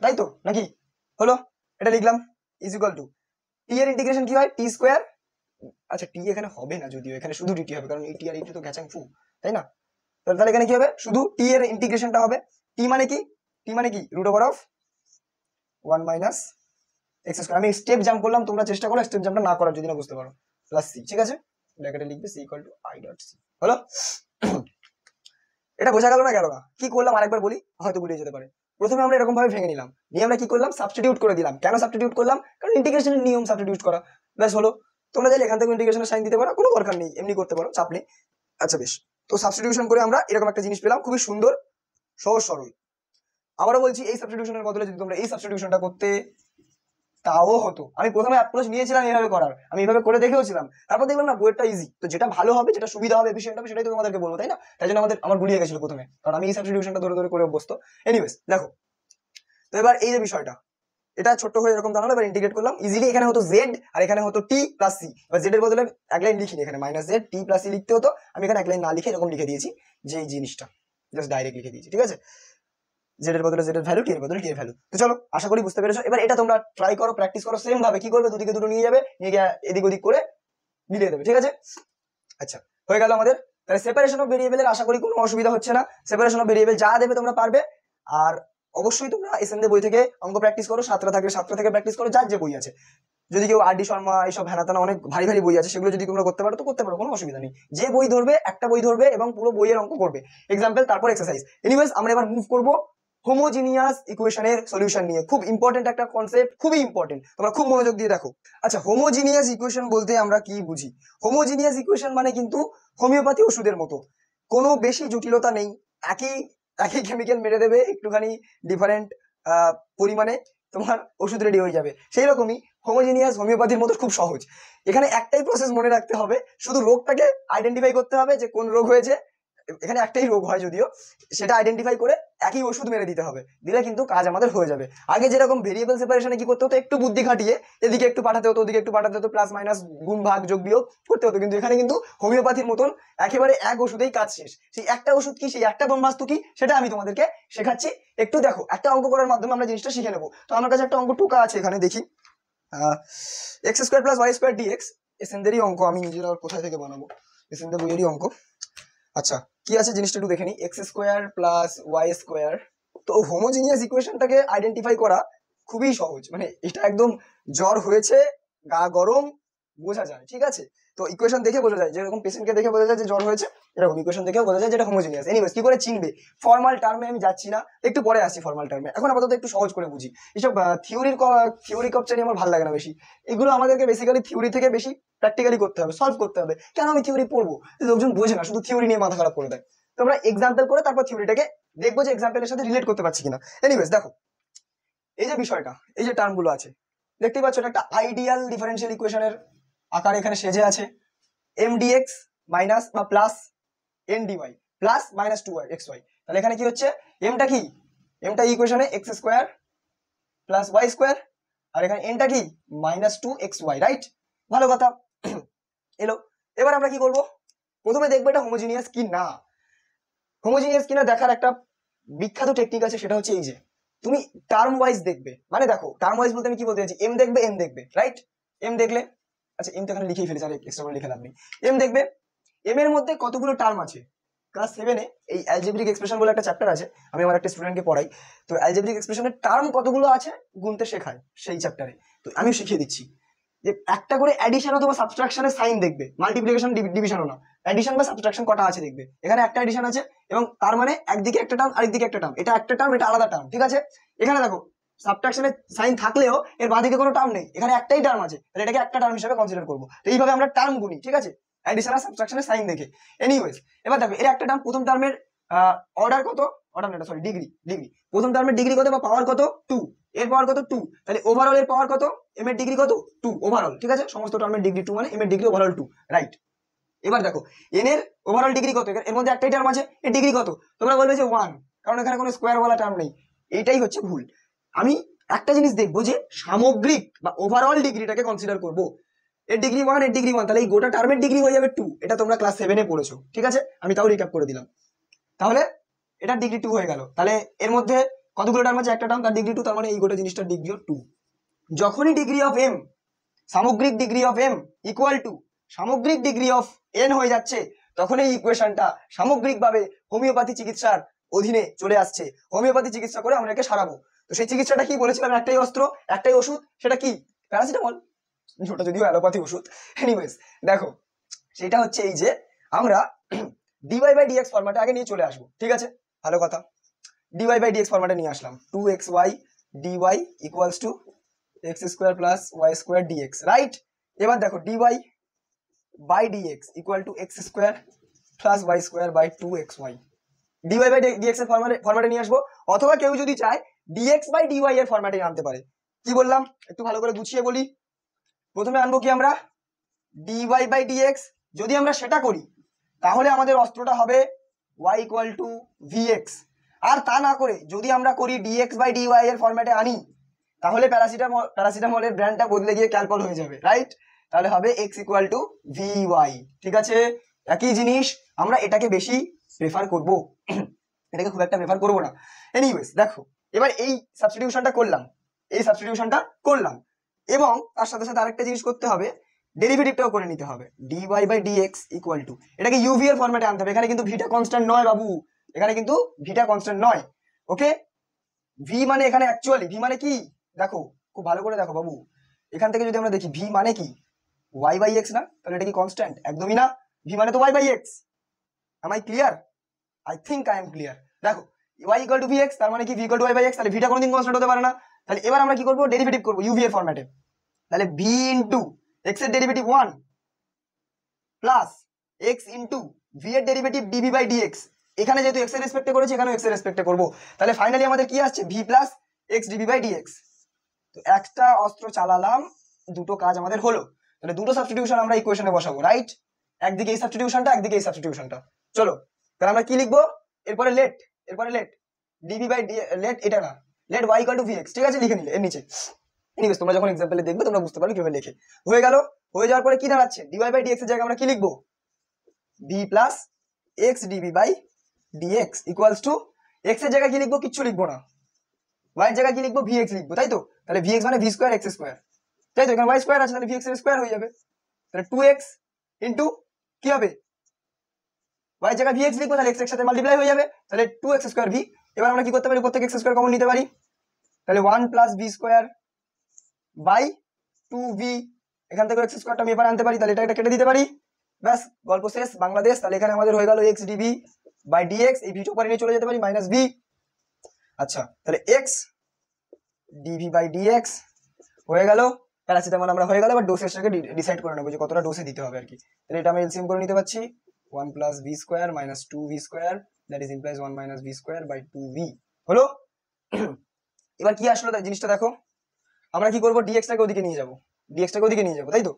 তাই তো নাকি? হলো, এটা লিখলাম, = t এর ইন্টিগ্রেশন কি হয়, t², আচ্ছা টি এখানে হবে না, যদিও এখানে শুধু ডিটি হবে, কারণ এই টি আর ইটি তো গ্যাচাং ফু, তাই না? তাহলে এখানে কি হবে, শুধু টি এর ইন্টিগ্রেশনটা হবে, টি মানে কি, √(1 - x²। আমি স্টেপ জাম্প করলাম, তোমরা চেষ্টা করো স্টেপ জাম্পটা না করার, যদি না বুঝতে পারো, প্লাস সি, ঠিক আছে? ব্র্যাকেটে লিখবে c = i.c, হলো? এটা বোঝা গেল না, গেল না? কি করলাম আরেকবার বলি, হয়তো ভুলে যেতে পারে। প্রথমে আমরা এরকম ভাবে ভেঙে নিলাম, নিয়ে আমরা কি করলাম, সাবস্টিটিউট করে দিলাম। কেন সাবস্টিটিউট করলাম, কারণ ইন্টিগ্রেশনের নিয়ম, সাবস্টিটিউট করা, ব্যাস হলো। তোমরা চাইলে এখান থেকে ইন্টিগ্রেশনের সাইন দিতে পারো, কোনো দরকার নেই, এমনি করতে পারো, চাপ নেই। আচ্ছা বেশ, তো সাবস্টিটিউশন করে আমরা এরকম একটা জিনিস পেলাম, খুবই সুন্দর, সহজ সরল। আবারও বলছি, এই সাবস্টিটিউশনের বদলে যদি তোমরা এই সাবস্টিটিউশনটা করতে, তাও হতো। আমি প্রথমে অ্যাপ্রোচ নিয়েছিলাম এইভাবে করার, আমি এইভাবে করে দেখেওছিলাম, তারপর দেখলাম না, বইয়েরটা ইজি, তো যেটা ভালো হবে, যেটা সুবিধা হবে, এফিশিয়েন্ট হবে, সেটাই তো তোমাদেরকে বলবো, তাই না? তাই জন্য আমার গুলিয়ে গেছিল প্রথমে, কারণ আমি এই সাবস্টিটিউশনটা ধরে ধরে করে অভ্যস্ত। এনিওয়েজ দেখো, তো এবার এই যে বিষয়টা, এটা ছোট হয়ে এরকম দাঁড়ালো, এবার ইন্টিগ্রেট করলাম ইজিলি, এখানে হতো জেড আর এখানে হতো টি প্লাস সি। এবার জেড এর বদলে এক লাইন লিখিনি, এখানে -z t + c লিখতে হতো, আমি এখানে এক লাইন না লিখে এরকম লিখে দিয়েছি, যে এই জিনিসটা জাস্ট ডাইরেক্ট লিখে দিয়েছি, ঠিক আছে? জেড এর বদলে জেড এর ভ্যালু, টি এর বদলে টি এর ভ্যালু। তো চলো, আশা করি বুঝতে পেরেছো। এবার এটা তোমরা ট্রাই করো, প্র্যাকটিস করো, সেম ভাবে কি করবে, দুদিকে দুটো নিয়ে যাবে, নিয়ে গিয়ে এদিক ওদিক করে মিলিয়ে দেবে, ঠিক আছে? আচ্ছা, হয়ে গেল আমাদের। তাহলে সেপারেশন অফ ভেরিয়েবলের আশা করি কোনো অসুবিধা হচ্ছে না, সেপারেশন অফ ভেরিয়েবল যা দেবে তোমরা পারবে। আর অবশ্যই তোমরা এসএনডি বই থেকে অঙ্ক প্র্যাকটিস করো, সাতটা থাকলে সাতটা থেকে প্র্যাকটিস করো, যার যে বই আছে। যদি কেউ আর ডি শর্মা এইসব হেনাতানা অনেক ভারী ভারী বই আছে, সেগুলো যদি তোমরা করতে পারো তো করতে পারো, কোনো অসুবিধা নেই। যে বই ধরবে, একটা বই ধরবে এবং পুরো বইয়ের অঙ্ক করবে, এক্সাম্পল তারপর এক্সারসাইজ। এনিওয়েজ, আমরা এবার মুভ করবো হোমোজিনিয়াস ইকুয়েশনের সলিউশন নিয়ে। খুব ইম্পর্টেন্ট একটা কনসেপ্ট, খুবই ইম্পর্টেন্ট, তোমরা খুব মনোযোগ দিয়ে দেখো। আচ্ছা, হোমোজিনিয়াস ইকুয়েশন বলতে আমরা কি বুঝি? হোমোজিনিয়াস ইকুয়েশন মানে কিন্তু হোমিওপ্যাথি ওষুধের মতো, কোনো বেশি জটিলতা নেই, একই একই কেমিক্যাল মেরে দেবে, একটুখানি ডিফারেন্ট পরিমাণে তোমার ওষুধ রেডি হয়ে যাবে, সেই রকমই হোমোজিনিয়াস হোমিওপ্যাথির মতো খুব সহজ। এখানে একটাই প্রসেস মনে রাখতে হবে, শুধু রোগটাকে আইডেন্টিফাই করতে হবে যে কোন রোগ হয়েছে, এখানে একটাই রোগ হয় যদিও, সেটা আইডেন্টিফাই করে একই ওষুধ মেরে দিতে হবে, দিলে কিন্তু কাজ আমাদের হয়ে যাবে। আগে যেরকম ভেরিয়েবল সেপারেশনে কি করতে হতো, একটু বুদ্ধি খাটিয়ে এদিকে একটু পাঠাতে হতো, ওদিকে একটু পাঠাতে হতো, প্লাস মাইনাস গুণ ভাগ যোগ বিয়োগ করতে হতো, কিন্তু এখানে কিন্তু হোমিওপ্যাথির মতন একেবারে এক ওষুধেই কাজ শেষ। সেই একটা ওষুধ কি, সেই একটা ব্রহ্মাস্ত্র কি, সেটা আমি তোমাদেরকে শেখাচ্ছি। একটু দেখো, একটা অঙ্ক করার মাধ্যমে আমরা জিনিসটা শিখে নেবো। তো আমার কাছে একটা অঙ্ক টুকা আছে, এখানে দেখি, x² + y² dx, এসএনদেরই অঙ্ক, আমি নিজের আর কোথায় থেকে বানাবো, এসএনদের বইয়েরই অঙ্ক। আচ্ছা, কি আছে জিনিসটা একটু দেখে নি, x² + y²। তো হোমোজিনিয়াস ইকুয়েশনটাকে আইডেন্টিফাই করা খুবই সহজ, মানে এটা একদম জ্বর হয়েছে, গা গরম, বোঝা যায়, ঠিক আছে। তো ইকুয়েশন দেখে বোঝা যায়, যেরকম পেশেন্টকে দেখে বোঝা যায় যে জ্বর হয়েছে, এরকম ইকুয়েশন দেখেও বোঝা যায় যেটা হোমোজিনিয়াস। এনিওয়েজ, কি করে চিনবে? ফর্মাল টার্মে আমি যাচ্ছি না, একটু পরে আসি ফর্মাল টার্মে, এখন আপাতত একটু সহজ করে বুঝি। এইসব থিওরি কপচারি আমার ভালো লাগে না বেশি, এগুলো আমাদেরকে বেসিক্যালি থিওরি থেকে বেশি প্র্যাকটিক্যালি করতে হবে, সলভ করতে হবে। কেন আমি থিওরি পড়বো? লোকজন বোঝে না, শুধু থিওরি নিয়ে মাথা খারাপ করে দেয়। তো আমরা এক্সাম্পল করে তারপর থিওরিটাকে দেখবো যে এক্সাম্পলের সাথে রিলেট করতে পারছি কিনা। এনিওয়েজ দেখো, এই যে বিষয়টা, এই যে টার্মগুলো আছে দেখতেই পাচ্ছ, এটা একটা আইডিয়াল ডিফারেন্সিয়াল ইকুয়েশনের আকার এখানে সেজে আছে। এম ডিএক্স মাইনাস বা plus N D Y plus minus two X Y. তাহলে এখানে কি হচ্ছে? এমটা কি? এমটা ইকুয়েশনে X square plus Y square, আর এখানে এনটা কি? Minus two X Y, right? ভালো কথা এলো। এবার আমরা কি করব? প্রথমে দেখবো এটা হোমোজিনিয়াস কি না। হোমোজিনিয়াস কিনা দেখার একটা বিখ্যাত টেকনিক আছে, সেটা হচ্ছে এই যে তুমি টার্ম ওয়াইজ দেখবে। মানে দেখো, টার্ম ওয়াইজ বলতে আমি কি বলতে চাইছি, এম দেখবে, এন দেখবে, রাইট? এম দেখলে, আচ্ছা এম তো এখানে লিখেই ফেলেছি, আর এক্সট্রা করে লিখে লাভ নেই। এম দেখবে, এম এর মধ্যে কতগুলো টার্ম আছে। ক্লাস 7 এ এই অ্যালজেব্রিক এক্সপ্রেশন বলে একটা চ্যাপ্টার আছে, আমি আমার একটা স্টুডেন্টকে পড়াই। তো অ্যালজেব্রিক এক্সপ্রেশনের টার্ম কতগুলো আছে গুনতে শেখায় সেই চ্যাপ্টারে, তো আমি শিখিয়ে দিচ্ছি যে একটা করে অ্যাডিশন অথবা সাবট্রাকশনের সাইন দেখবে, মাল্টিপ্লিকেশন ডিভিশনও না, অ্যাডিশন বা সাবট্রাকশন কটা আছে দেখবে। এখানে একটা অ্যাডিশন আছে, এবং তার মানে একদিকে একটা টার্ম আরেকদিকে একটা টার্ম, এটা একটা টার্ম এটা আলাদা টার্ম, ঠিক আছে। এখানে দেখো সাবট্রাকশনের সাইন থাকলেও এর বাঁদিকে কোনো টার্ম নেই, এখানে একটাই টার্ম আছে, তাহলে এটাকে একটা টার্ম হিসেবে কনসিডার করবো। তো এইভাবে আমরা টার্ম গুনি, ঠিক আছে, অ্যাডিশন আর সাবট্রাকশনের সাইন দেখে। এনিওয়েজ, এবার দেখো এর একটা টার্ম, প্রথম টার্মের অর্ডার কত, অর্ডার না সরি ডিগ্রি, প্রথম টার্মের ডিগ্রি কত বা পাওয়ার কত? 2, এর পাওয়ার কত? 2, তাহলে ওভারঅল এর পাওয়ার কত? এম এর ডিগ্রি কত? 2 ওভারঅল, ঠিক আছে, সমস্ত টার্মের ডিগ্রি 2 মানে এম এর ডিগ্রি ওভারঅল 2, রাইট? এবার দেখো এন এর ওভারঅল ডিগ্রি কত, এর মধ্যে একটাই টার্ম আছে, এর ডিগ্রি কত? তোমরা বলবে যে 1, কারণ এখানে কোনো স্কোয়ার ওয়ালা টার্ম নেই। এইটাই হচ্ছে ভুল। আমি একটা জিনিস দেখবো যে সামগ্রিক বা ওভারঅল ডিগ্রিটাকে কনসিডার করব। এর ডিগ্রি 1, এর ডিগ্রি 1, তাহলে এই গোটা টার্মের ডিগ্রি হয়ে যাবে 2। এটা তোমরা ক্লাস 7 এ পড়েছো, ঠিক আছে, আমি তাও রিক্যাপ করে দিলাম। তাহলে এটা ডিগ্রি 2 হয়ে গেল। তাহলে এর মধ্যে কতগুলো টার্ম আছে? একটা টার্ম, তার ডিগ্রি 2, তার মানে এই গোটা জিনিসটার ডিগ্রিও 2। যখনই ডিগ্রি অফ এম, সামগ্রিক degree of m equal to সামগ্রিক ডিগ্রি অফ এন হয়ে যাচ্ছে, তখন এই ইকুয়েশনটা সামগ্রিকভাবে হোমিওপ্যাথি চিকিৎসার অধীনে চলে আসছে। হোমিওপ্যাথি চিকিৎসা করে আমরা একে সারাবো। তো সেই চিকিৎসাটা কি বলেছিলাম? একটাই অস্ত্র, একটাই ওষুধ, সেটা কি? প্যারাসিটামল, যেটা যদিও অ্যালোপ্যাথি ওষুধ। এনিওয়েজ দেখো, সেটা হচ্ছে এই যে আমরা ডিওয়াই বাই ডিএক্স ফরম্যাটে আগে নিয়ে চলে আসবো, ঠিক আছে, ভালো কথা। ডিওয়াই বাই ডিএক্স ফরম্যাটে নিয়ে আসলাম, 2xy dy equals to x square plus Y square dx, right? এবার দেখো dy by dx equal to x square plus Y square by 2xy, dy by dx এর ফরম্যাটে নিয়ে আসবো। অথবা কেউ যদি চায় ডিএক্স বাই ডিওয়াই এর ফরম্যাটে আনতে পারে। কি বললাম একটু ভালো করে গুছিয়ে বলি। প্রথমে আনবো কি আমরা? Dy by dx. যদি আমরা সেটা করি তাহলে আমাদের অস্ত্রটা হবে y ইকুয়াল টু vx। আর তা না করে যদি আমরা করি dx বাই dy এর ফরম্যাটে আনি, তাহলে প্যারাসিটামলের ব্র্যান্ডটা বদলে গিয়ে ক্যালপল হয়ে যাবে, রাইট? তাহলে হবে x ইকুয়াল টু vy, ঠিক আছে, একই জিনিস। আমরা এটাকে বেশি প্রেফার করব, এটাকে খুব একটা প্রেফার করব না। এনিওয়েজ দেখো, এবার এই সাবস্টিটিউশনটা করলাম, এবং তার সাথে সাথে আরেকটা জিনিস করতে হবে, ডেরিভেটিভটাও করে নিতে হবে। dy by dx equal to, এটাকে uv এর ফরম্যাটে আনতে হবে। এখানে কিন্তু ভিটা কনস্ট্যান্ট নয় বাবু, এখানে কিন্তু ভিটা কনস্ট্যান্ট নয়, ওকে। v মানে এখানে অ্যাকচুয়ালি v মানে কি দেখো, খুব ভালো করে দেখো বাবু, এখান থেকে যদি আমরা দেখি v মানে কি y বাই x না, তাহলে এটা কি কনস্ট্যান্ট? একদমই না, v মানে তো y by x। am I clear? I think I am clear। দেখো y ইকুয়াল টু vx, তার মানে কি v equal to y by x, তাহলে ভিটা কোনোদিন কনস্ট্যান্ট হতে পারে না। তাহলে এবার আমরা কি করব? ডেরিভেটিভ করব uv এর ফরম্যাটে। তাহলে v ইনটু x এর derivative 1 plus x into v এর ডেরিভেটিভ dv বাই dx। এখানে যেহেতু x এর রেসপেক্টে করেছি, এখানেও x এর রেসপেক্টে করব। তাহলে ফাইনালি আমাদের কি আসছে? v plus x dv by dx। তো একটা অস্ত্র চালালাম, দুটো কাজ আমাদের হলো। তাহলে দুটো সাবস্টিটিউশন আমরা ইকুয়েশনে বসাবো, রাইট? একদিকে এই সাবস্টিটিউশনটা, একদিকে এই সাবস্টিটিউশনটা। চলো তাহলে আমরা কি লিখবো? এরপরে লেট dv বাই লেট, এটা না, let y equal to vx, ঠিক আছে, লিখে নিলে এর নিচে। এনিওয়েজ তোমরা যখন এক্সাম্পলে দেখবে তোমরা বুঝতে পারবে কিভাবে লেখে। হয়ে গেল, হয়ে যাওয়ার পরে কি দাঁড়াচ্ছে? dy বাই dx এর জায়গায় আমরা কি লিখবো? v plus x dv by dx equals to, x এর জায়গায় কি লিখবো? কিচ্ছু লিখবো না, y এর জায়গায় কি লিখবো? vx লিখবো, তাই তো? তাহলে vx মানে v স্কয়ার x স্কয়ার, তাই তো? এখানে y স্কয়ার আছে, তাহলে vx এর স্কয়ার হয়ে যাবে। তাহলে 2x ইনটু কি হবে? y এর জায়গায় vx লিখবো, তাহলে x এর সাথে মাল্টিপ্লাই হয়ে যাবে, তাহলে 2x স্কয়ার v। এবার আমরা কি করতে পারি? উপর থেকে x স্কয়ার কমন নিতে পারি, তাহলে 1 plus v square by 2v, এখান থেকে এক্স স্কোয়ারটা আমি এবার আনতে পারি, তাহলে এটা কেটে দিতে পারি, ব্যাস গল্প শেষ বাংলাদেশ। তাহলে এখানে আমাদের হয়ে গেল এক্স ডিভি বাই ডিএক্স, এই ভিটা উপরে নিয়ে চলে যেতে পারি মাইনাস ভি। আচ্ছা তাহলে এক্স ডিভি বাই ডিএক্স হয়ে গেল, প্যারাসিটামল আমরা হয়ে গেল। এবার ডোসেজটাকে ডিসাইড করে নেবো যে কতটা ডোসে দিতে হবে আর কি। তাহলে এটা আমি এলসিএম করে নিতে পারছি, 1 plus v square minus 2v square, that is implies 1 minus v square by 2v হলো। এবার কি আসলো জিনিসটা দেখো, আমরা কি করবো, ডিএক্সটাকে ওদিকে নিয়ে যাবো, ডিএক্সটাকে ওদিকে নিয়ে যাবো, তাই তো।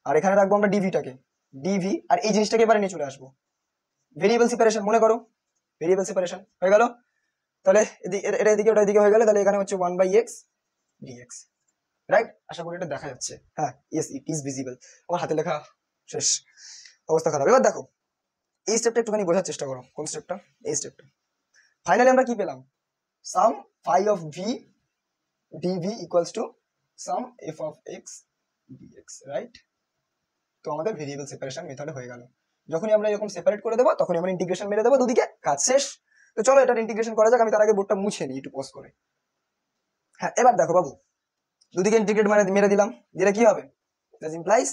আর এখানে রাখবো আমরা ডিভিটাকে, ডিভি, আর এই জিনিসটাকে এবারে নিয়ে চলে আসবো, ভেরিয়েবল সেপারেশন মনে করো, ভেরিয়েবল সেপারেশন হয়ে গেল। তাহলে এটা এদিকে ওটা এদিকে হয়ে গেল, তাহলে এখানে হচ্ছে 1 বাই এক্স ডিএক্স, রাইট? আশা করি এটা দেখা যাচ্ছে, হ্যাঁ ইয়েস ইট ইজ ভিজিবল। আমার হাতে লেখা শেষ, অবস্থা খারাপ। এবার দেখো এই স্টেপটা একটুখানি বোঝার চেষ্টা করো, কোন স্টেপটা, এই স্টেপটা। ফাইনালি আমরা কি পেলাম, sum phi of V D V equals to sum F of X D X, right? তো আমাদের ভেরিয়েবল সেপারেশন মেথড হয়ে গেল। যখনই আমরা এরকম সেপারেট করে দেবো তখনই আমরা ইন্টিগ্রেশন মেরে দেবো দুদিকে, কাজ শেষ। তো চলো এটার ইন্টিগ্রেশন করা যাক, আমি তার আগে বোর্ডটা মুছে নিই একটু পজ করে। হ্যাঁ এবার দেখো বাবু, দুদিকে ইন্টিগ্রেট মেরে দিলাম, যেটা কি হবে, দ্যাট ইমপ্লাইজ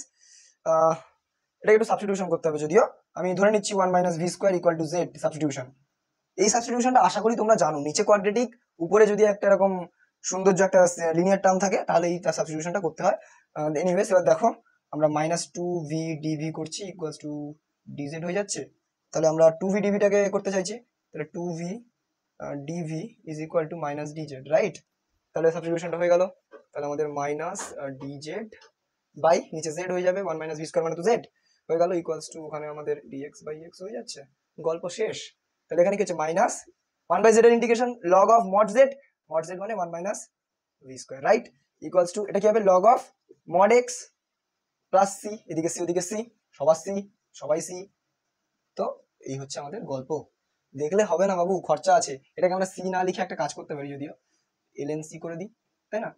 এটা একটু সাবস্টিটিউশন করতে হবে, যদিও আমি ধরে নিচ্ছি 1 minus v square equal to Z substitution. এই সাবস্টিটিউশনটা আশা করি তোমরা জানো, নিচে কোয়াড্রেটিক উপরে যদি একটা এরকম সৌন্দর্য একটা লিনিয়ার টার্ম থাকে তাহলে এই সাবস্টিটিউশনটা করতে হয়। এনিওয়েজ এবার দেখো আমরা মাইনাস 2v dv করছি ইকুয়ালস টু dz হয়ে যাচ্ছে। তাহলে আমরা 2v dv টাকে করতে চাইছি, তাহলে 2v dv is equal to minus dz, right? তাহলে সাবস্টিটিউশনটা হয়ে গেল, তাহলে আমাদের মাইনাস dz বাই নিচে z হয়ে যাবে, 1 মাইনাস ভি স্কোয়ার মানে তো z হয়ে গেল ইকুয়ালস টু ওখানে আমাদের dx বাই x হয়ে যাচ্ছে, গল্প শেষ। তাহলে এখানে কি হচ্ছে, মাইনাস 1 বাই z এর integration log of mod z মানে 1 minus v square, right? Equals to এটা কি হবে, log of mod x plus c, এদিকে সি ওদিকে সি, সবার সি সবাই সি। তো এই হচ্ছে আমাদের গল্প। দেখলে হবে না বাবু, খরচা আছে। এটাকে আমরা সি না লিখে একটা কাজ করতে পারি, যদিও এলএন সি করে দিই, তাই না?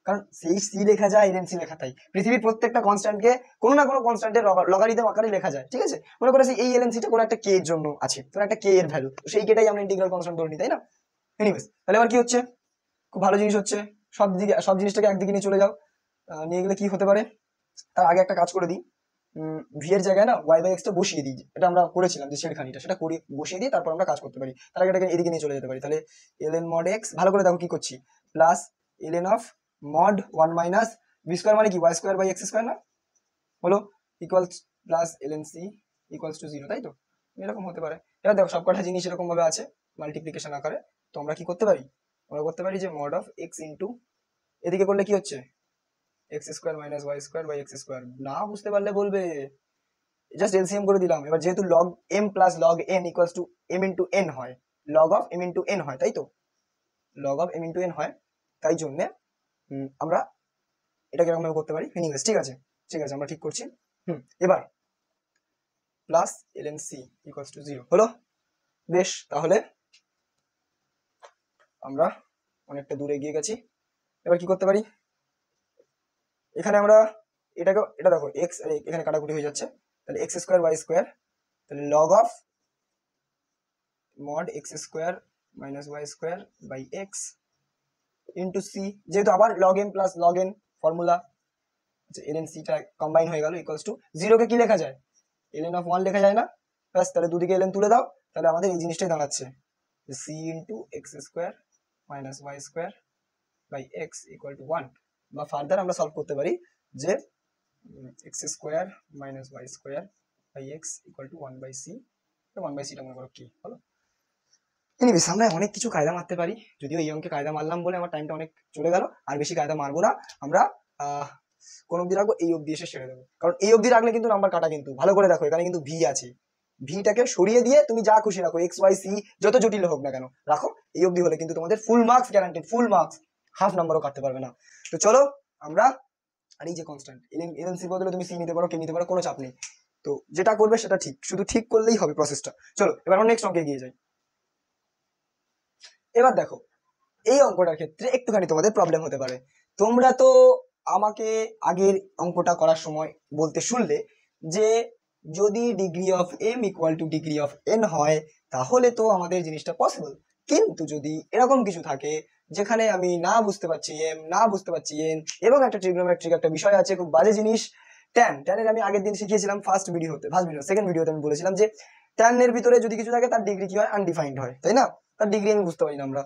কারণ সেই সি লেখা যায়, এলএন সি লেখা, তাই পৃথিবীর প্রত্যেকটা কনস্ট্যান্টকে কোনো না কোনো কনস্ট্যান্টের লগারিদম আকারে লেখা যায়, ঠিক আছে? মনে করে এই এলএন সিটা কোনো একটা কে এর জন্য আছে, কোনো একটা কে এর ভ্যালু, সেই কেটাই আমরা ইন্টিগ্রাল কনস্ট্যান্ট ধরে নিই, তাই না? এনিওয়েজ তাহলে এবার কি হচ্ছে, খুব ভালো জিনিস হচ্ছে, সব জিনিসটাকে একদিকে নিয়ে চলে যাও। নিয়ে গেলে কি হতে পারে, তার আগে একটা কাজ করে দিই, ভি এর জায়গায় না ওয়াই বাই এক্সটা বসিয়ে দিই, এটা আমরা করেছিলাম যে ছেড়খানিটা, সেটা করে বসিয়ে দিই, তারপর আমরা কাজ করতে পারি। তার আগে এটাকে এদিকে নিয়ে চলে যেতে পারি। তাহলে এলএন মড এক্স, ভালো করে দেখো কি করছি, plus ln of mod 1 minus v square মানে কি y square by x square না হলো, equals plus ln c equals to 0, তাই তো? এরকম হতে পারে। এবার দেখো সবকটা জিনিস এরকম ভাবে আছে মাল্টিপ্লিকেশন আকারে, তো আমরা কি করতে পারি, আমরা করতে পারি যে মড অফ এক্স ইন্টু, এদিকে করলে কি হচ্ছে, x square minus y square by x square. না বুঝতে পারলে বলবে, জাস্ট এলসিএম করে দিলাম। এবার যেহেতু log M plus log N equals to M into N হয়, log of M into N হয়, তাই তো? Log of M into N হয়, তাই জন্যে আমরা এটাকে এরকম ভাবে করতে পারি। এনিওয়েজ ঠিক আছে, ঠিক আছে, আমরা ঠিক করছি। এবার plus ln c equals to 0 হলো, বেশ। তাহলে আমরা অনেকটা দূরে এগিয়ে গেছি। এবার কি করতে পারি, এখানে আমরা এটা দেখো এক্স এখানে কাটাকুটি হয়ে যাচ্ছে, তাহলে এক্স স্কোয়ার ওয়াই স্কোয়ার, তাহলে log of mod x square minus y square by x into c, যেহেতু আবার log M plus log n formula, ln সিটা কম্বাইন হয়ে গেল ইকুয়ালস টু 0 কে কি লেখা যায়, এলএন অফ 1 লেখা যায় না, ব্যাস। তাহলে দুদিকে এলএন তুলে দাও, তাহলে আমাদের এই জিনিসটাই দাঁড়াচ্ছে c into x square minus y square by x equal to 1। বা ফার্দার আমরা সলভ করতে পারি যে x square minus y square by x equal to 1 by c, 1 by সিটা মনে করো কি হলো। এনিওয়েজ আমরা অনেক কিছু কায়দা মারতে পারি, যদিও এই অঙ্কে কায়দা মারলাম বলে আমার টাইমটা অনেক চলে গেল, আর বেশি কায়দা মারবো না আমরা। কোন অব্দি রাখবো, এই অব্দি এসে ছেড়ে দেবো, কারণ এই অব্দি রাখলে কিন্তু নাম্বার কাটা। কিন্তু ভালো করে দেখো, এখানে কিন্তু ভি আছে, ভিটাকে সরিয়ে দিয়ে তুমি যা খুশি রাখো, এক্স ওয়াই সি যত জটিল হোক না কেন রাখো, এই অব্দি হলে কিন্তু তোমাদের full marks guaranteed, full marks, half নাম্বারও কাটতে পারবে না। তো চলো আমরা, আর এই যে কনস্ট্যান্ট এলএন সি বদলে তুমি সি নিতে পারো, কে নিতে পারো, কোনো চাপ নেই। তো যেটা করবে সেটা ঠিক, শুধু ঠিক করলেই হবে প্রসেসটা। চলো এবার আমরা নেক্সট অঙ্কে এগিয়ে যাই। এবার দেখো এই অঙ্কটার ক্ষেত্রে একটুখানি তোমাদের প্রবলেম হতে পারে। তোমরা তো আমাকে আগের অঙ্কটা করার সময় বলতে শুনলে যে যদি degree of m equal to degree of n হয় তাহলে তো আমাদের জিনিসটা পসিবল। কিন্তু যদি এরকম কিছু থাকে যেখানে আমি না বুঝতে পারছি এম, না বুঝতে পারছি এন, এবং একটা ট্রিগনোমেট্রিক একটা বিষয় আছে, খুব বাজে জিনিস, ট্যানের আমি আগের দিন শিখিয়েছিলাম সেকেন্ড ভিডিওতে আমি বলেছিলাম যে ট্যানের ভিতরে যদি কিছু থাকে তার ডিগ্রি কি হয়, আনডিফাইন্ড হয়, তাই না? তার ডিগ্রি আমি বুঝতে পারি না আমরা।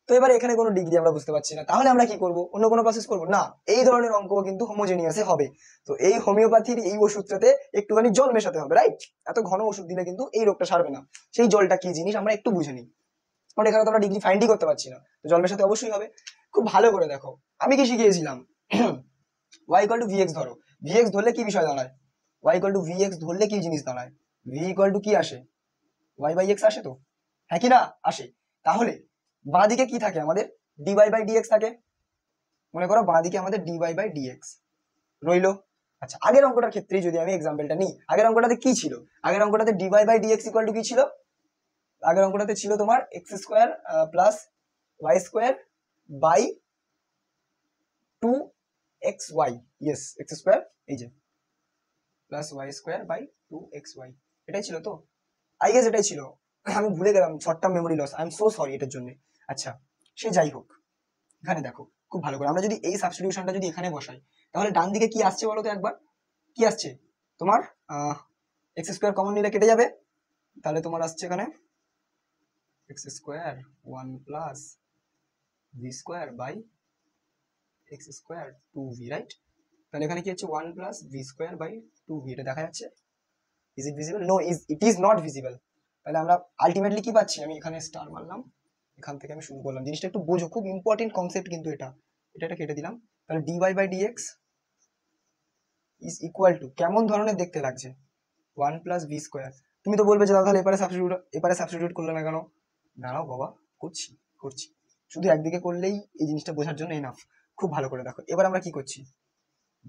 তো এবার এখানে কোনো ডিগ্রি আমরা বুঝতে পারছি না, তাহলে আমরা কি করব? অন্য কোনো প্রসেস করব না, এই ধরনের অঙ্ক কিন্তু হোমোজেনিয়াসে হবে। তো এই হোমিওপ্যাথির এই ওষুধটাতে একটুখানি জল মেশাতে হবে, রাইট? এত ঘন ওষুধ দিলে কিন্তু এই রোগটা সারবে না। সেই জলটা কি জিনিস আমরা একটু বুঝে নিই, কারণ এখানে তো আমরা ডিগ্রি ফাইন্ডই করতে পারছি না, তো জল মেশাতে অবশ্যই হবে। খুব ভালো করে দেখো আমি কি শিখিয়েছিলাম। y ইকুয়াল টু vx ধরো, vx ধরলে কি বিষয় দাঁড়ায়? y ইকুয়াল টু vx ধরলে কি জিনিস দাঁড়ায়? v ইকুয়াল টু কি আসে? y বাই x আসে তো, হ্যাঁ কি না আসে? তাহলে বাঁ দিকে কি থাকে আমাদের? dy বাই dx থাকে, মনে করো বাঁ দিকে আমাদের dy বাই dx রইলো। আচ্ছা, আগের অঙ্কটার ক্ষেত্রে যদি আমি এক্সাম্পলটা নিই, আগের অঙ্কটাতে কি ছিল? আগের অঙ্কটাতে dy by dx equal to কি ছিল? আগের অঙ্কটাতে ছিল তোমার x square plus Y square by 2xy, yes x square, এই যে plus Y square by 2xy, এটাই ছিল তো, আই গেস এটাই ছিল। আমি ভুলে গেলাম, short term memory loss, I am so sorry এটার জন্য। আচ্ছা, সে যাই হোক, এখানে দেখো খুব ভালো করে, আমরা যদি এই সাবস্টিটিউশনটা যদি এখানে বসাই, তাহলে ডান দিকে কি আসছে বলো তো একবার? কি আসছে তোমার? এক্স স্কোয়ার কমন নিলে কেটে যাবে, তাহলে তোমার আসছে এখানে x square 1 plus v square by x square 2v, রাইট? তাহলে এখানে কি হচ্ছে 1 plus v square by 2v, এটা দেখা যাচ্ছে? Is it visible? No, it is not visible. তাহলে আমরা আলটিমেটলি কি পাচ্ছি? আমি এখানে স্টার মারলাম, এখান থেকে আমি শুরু করলাম, জিনিসটা একটু বোঝো, খুব ইম্পর্টেন্ট কনসেপ্ট কিন্তু এটা। এটা কেটে দিলাম, তাহলে dy by dx is equal to, কেমন ধরনের দেখতে লাগছে? 1 প্লাস ভি স্কোয়ার। তুমি তো বলবে যে দাদা তাহলে এপারে সাবস্টিটিউট করলে না কেন? দাঁড়াও বাবা, করছি করছি, শুধু একদিকে করলেই এই জিনিসটা বোঝার জন্য এনাফ। খুব ভালো করে দেখো, এবার আমরা কি করছি?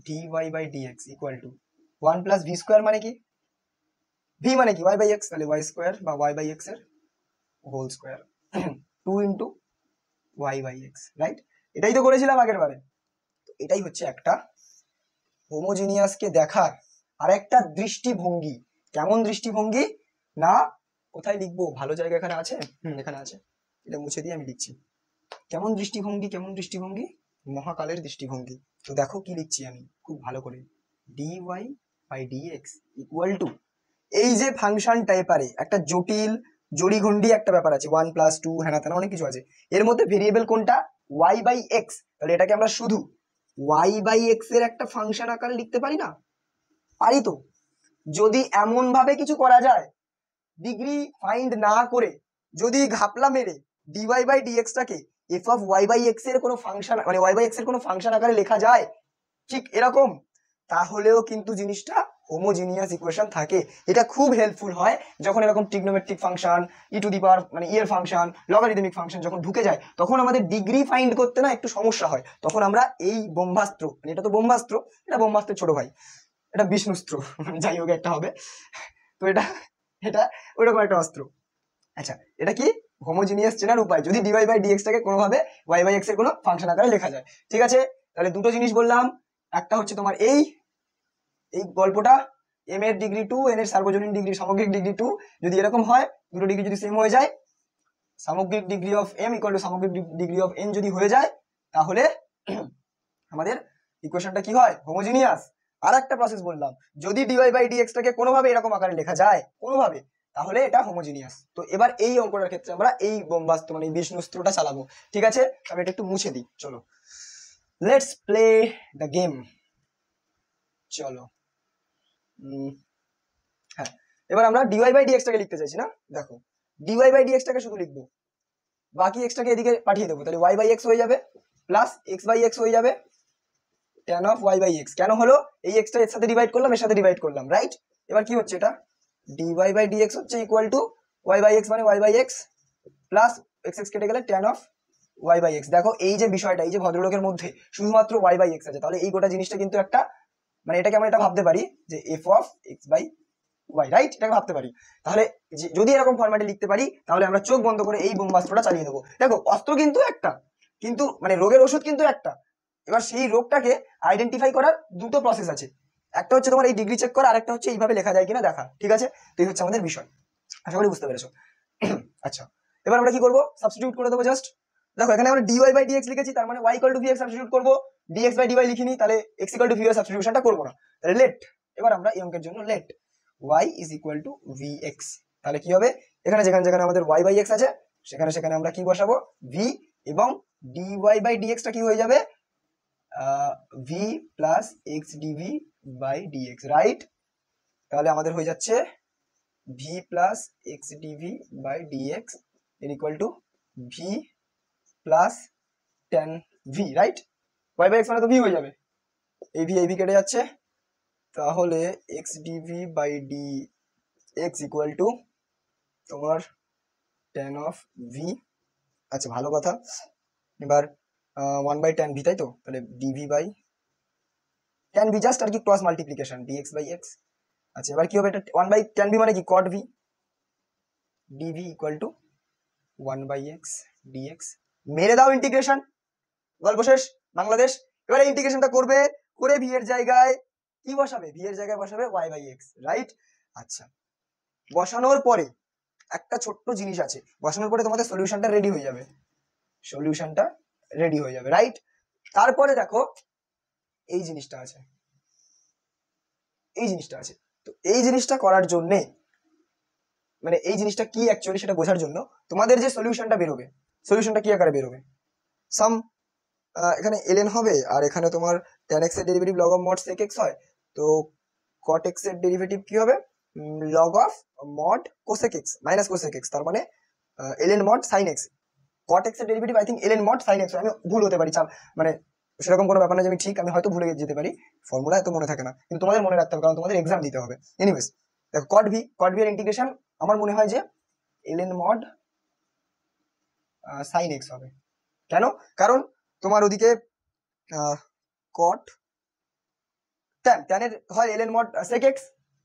dy by dx equal to 1 plus v square মানে কি? ভি মানে কি? y বাই x, তাহলে y স্কোয়ার বা y বাই x এর whole square 2 into y by x, right? এটাই তো করেছিলাম আগের বারে। তো এটাই হচ্ছে একটা হোমোজিনিয়াসকে দেখার আর একটা দৃষ্টিভঙ্গি। কেমন দৃষ্টিভঙ্গি? না, কোথায় লিখবো? ভালো জায়গা এখানে আছে, এখানে আছে, এটা মুছে দিয়ে আমি লিখছি। কেমন দৃষ্টিভঙ্গি? কেমন দৃষ্টিভঙ্গি? মহাকালের দৃষ্টিভঙ্গি। তো দেখো কি লিখছি আমি খুব ভালো করে, dy by dx equal to, এই যে ফাংশনটা এপারে একটা জটিল জড়িঘন্ডি একটা ব্যাপার আছে, 1 প্লাস 2 হ্যানা তেনা অনেক কিছু আছে, এর মধ্যে ভেরিয়েবল কোনটা? y by x। তাহলে এটাকে আমরা শুধু y বাই x এর একটা ফাংশন আকারে লিখতে পারি না? পারি তো। যদি এমন ভাবে কিছু করা যায়, ডিগ্রি ফাইন্ড না করে যদি ঘাপলা মেরে dy বাই dx টাকে f of y by x এর কোনো ফাংশন, মানে y বাই x এর কোনো ফাংশন আকারে লেখা যায়, ঠিক এরকম, তাহলেও কিন্তু জিনিসটা হোমোজিনিয়াস ইকুয়েশন থাকে। এটা খুব হেল্পফুল হয় যখন এরকম trigonometric function, E to the power মানে এর ফাংশন, লগারিদমিক ফাংশন যখন ঢুকে যায়, তখন আমাদের ডিগ্রি ফাইন্ড করতে না একটু সমস্যা হয়। তখন আমরা এই ব্রহ্মাস্ত্র, মানে এটা তো ব্রহ্মাস্ত্র, এটা ব্রহ্মাস্ত্রের ছোট ভাই, এটা বিষ্ণুস্ত্র, যাই হোক একটা হবে। তো এটা এটা ওইরকম একটা অস্ত্র। আচ্ছা, এটা কি হোমোজিনিয়াস চেনার উপায়, যদি dy বাই dx টাকে কোনোভাবে y বাই x এর কোনো ফাংশন আকারে লেখা যায়। ঠিক আছে, তাহলে দুটো জিনিস বললাম, একটা হচ্ছে তোমার এই গল্পটা, m এর ডিগ্রি 2, n এর সার্বজনীন ডিগ্রি, সামগ্রিক ডিগ্রি 2, যদি এরকম হয়, দুটো ডিগ্রি যদি সেম হয়ে যায়, সামগ্রিক degree of m equal to সামগ্রিক ডিগ্রি অফ n যদি হয়ে যায়, তাহলে আমাদের ইকুয়েশনটা কি হয়? হোমোজিনিয়াস। আর একটা প্রসেস বললাম, যদি dy বাই dx টাকে কোনোভাবে এরকম আকারে লেখা যায় কোনোভাবে, তাহলে এটা হোমোজিনিয়াস। তো এবার এই অঙ্কটার ক্ষেত্রে আমরা এই ব্রহ্মাস্ত্র মানে বিষ্ণুস্ত্রটা চালাবো। ঠিক আছে, আমি এটা একটু মুছে দিই, চলো লেটস প্লে দ্য গেম। চলো, হ্যাঁ, এবার আমরা dy বাই dx টাকে লিখতে চাইছি না। দেখো, dy বাই dx টাকে শুধু লিখবো, বাকি x টাকে এদিকে পাঠিয়ে দেবো, তাহলে y বাই x হয়ে যাবে প্লাস x বাই x হয়ে যাবে tan of y by x। কেন হলো? এই x টা এর সাথে ডিভাইড করলাম, এর সাথে ডিভাইড করলাম, রাইট? এবার কি হচ্ছে? এটা dy বাই dx হচ্ছে equal to y by x মানে y by x plus x x কেটে গেলে tan of y by x। দেখো এই যে বিষয়টা, এই যে ভদ্রলোকের মধ্যে শুধুমাত্র y বাই x আছে, তাহলে এই গোটা জিনিসটা কিন্তু একটা, মানে এটাকে আমরা এটা ভাবতে পারি যে f of x by y, right? এটাকে ভাবতে পারি। তাহলে যদি এরকম ফরম্যাটে লিখতে পারি, তাহলে আমরা চোখ বন্ধ করে এই ব্রহ্মাস্ত্রটা চালিয়ে দেবো। দেখো, অস্ত্র কিন্তু একটা, কিন্তু মানে রোগের ওষুধ কিন্তু একটা। এবার সেই রোগটাকে আইডেন্টিফাই করার দুটো প্রসেস আছে, একটা হচ্ছে তোমার এই ডিগ্রি চেক করা, আর একটা হচ্ছে এইভাবে লেখা যায় কিনা দেখা। ঠিক আছে, তো এই হচ্ছে আমাদের বিষয়, আশা করি বুঝতে পেরেছো। আচ্ছা, এবার আমরা কি করবো? সাবস্টিটিউট করে দেবো জাস্ট। দেখো এখানে আমরা dy বাই dx লিখেছি, তার মানে y equal to vx substitute করব, dx বাই dy লিখিনি, তাহলে x ইকুয়াল টু v এর সাবস্টিটিউশনটা করব না। তাহলে লেট, এবার আমরা এই অঙ্কের জন্য let y is equal to vx, তাহলে কি হবে, এখানে যেখানে যেখানে আমাদের y বাই x আছে সেখানে সেখানে আমরা কি বসাবো, v, এবং dy বাই dx টা কি হয়ে যাবে, v plus x dv by dx, right. তাহলে আমাদের হয়ে যাচ্ছে v plus x dv by dx এর equal to v plus tan v, right. y by x মানে তো v হয়ে যাবে, এই v কেটে যাচ্ছে, তাহলে x dv by dx equal to তোমার tan of v। আচ্ছা ভালো কথা, এবার 1 বাই tan v, তাই তো, তাহলে dv by tan v just আর কি cross multiplication dx by x। আচ্ছা এবার কি হবে, এটা 1 বাই tan v মানে কি cot v, dv equal to 1 by x dx। মেরে দাও ইন্টিগ্রেশন, গল্প শেষ, বাংলাদেশ। এবারে ইন্টিগ্রেশনটা করবে, করে v এর জায়গায় কি বসাবে, v এর জায়গায় বসাবে y বাই x, রাইট। আচ্ছা বসানোর পরে একটা ছোট্ট জিনিস আছে, বসানোর পরে তোমাদের সলিউশনটা রেডি হয়ে যাবে, সলিউশনটা রেডি হয়ে যাবে, রাইট। তারপরে দেখো এই জিনিসটা আছে, এই জিনিসটা আছে, তো এই জিনিসটা করার জন্যে, মানে এই জিনিসটা কি অ্যাকচুয়ালি সেটা বোঝার জন্য তোমাদের যে সলিউশনটা বেরোবে, সলিউশনটা কি আকারে বেরোবে, সাম এখানে ln হবে, আর এখানে তোমার tan x এর derivative log of mod sec x হয়, তো cot x এর ডেরিভেটিভ কি হবে, log of mod cosec x minus cosec x, তার মানে ln mod sin x। cot x এর derivative I think ln mod sin x, আমি ভুল হতে পারি, মানে সেরকম কোনো ব্যাপার না যে আমি ঠিক, আমি হয়তো ভুলে যেতে পারি, ফর্মুলা এত মনে থাকে না, কিন্তু তোমাদের মনে রাখতে হবে কারণ তোমাদের এক্সাম দিতে হবে। এনিওয়েজ দেখো cot v এর ইন্টিগ্রেশন আমার মনে হয় যে ln mod sin x হবে। কেন, কারণ তোমার ওদিকে cot tan এর হয় ln mod sec x,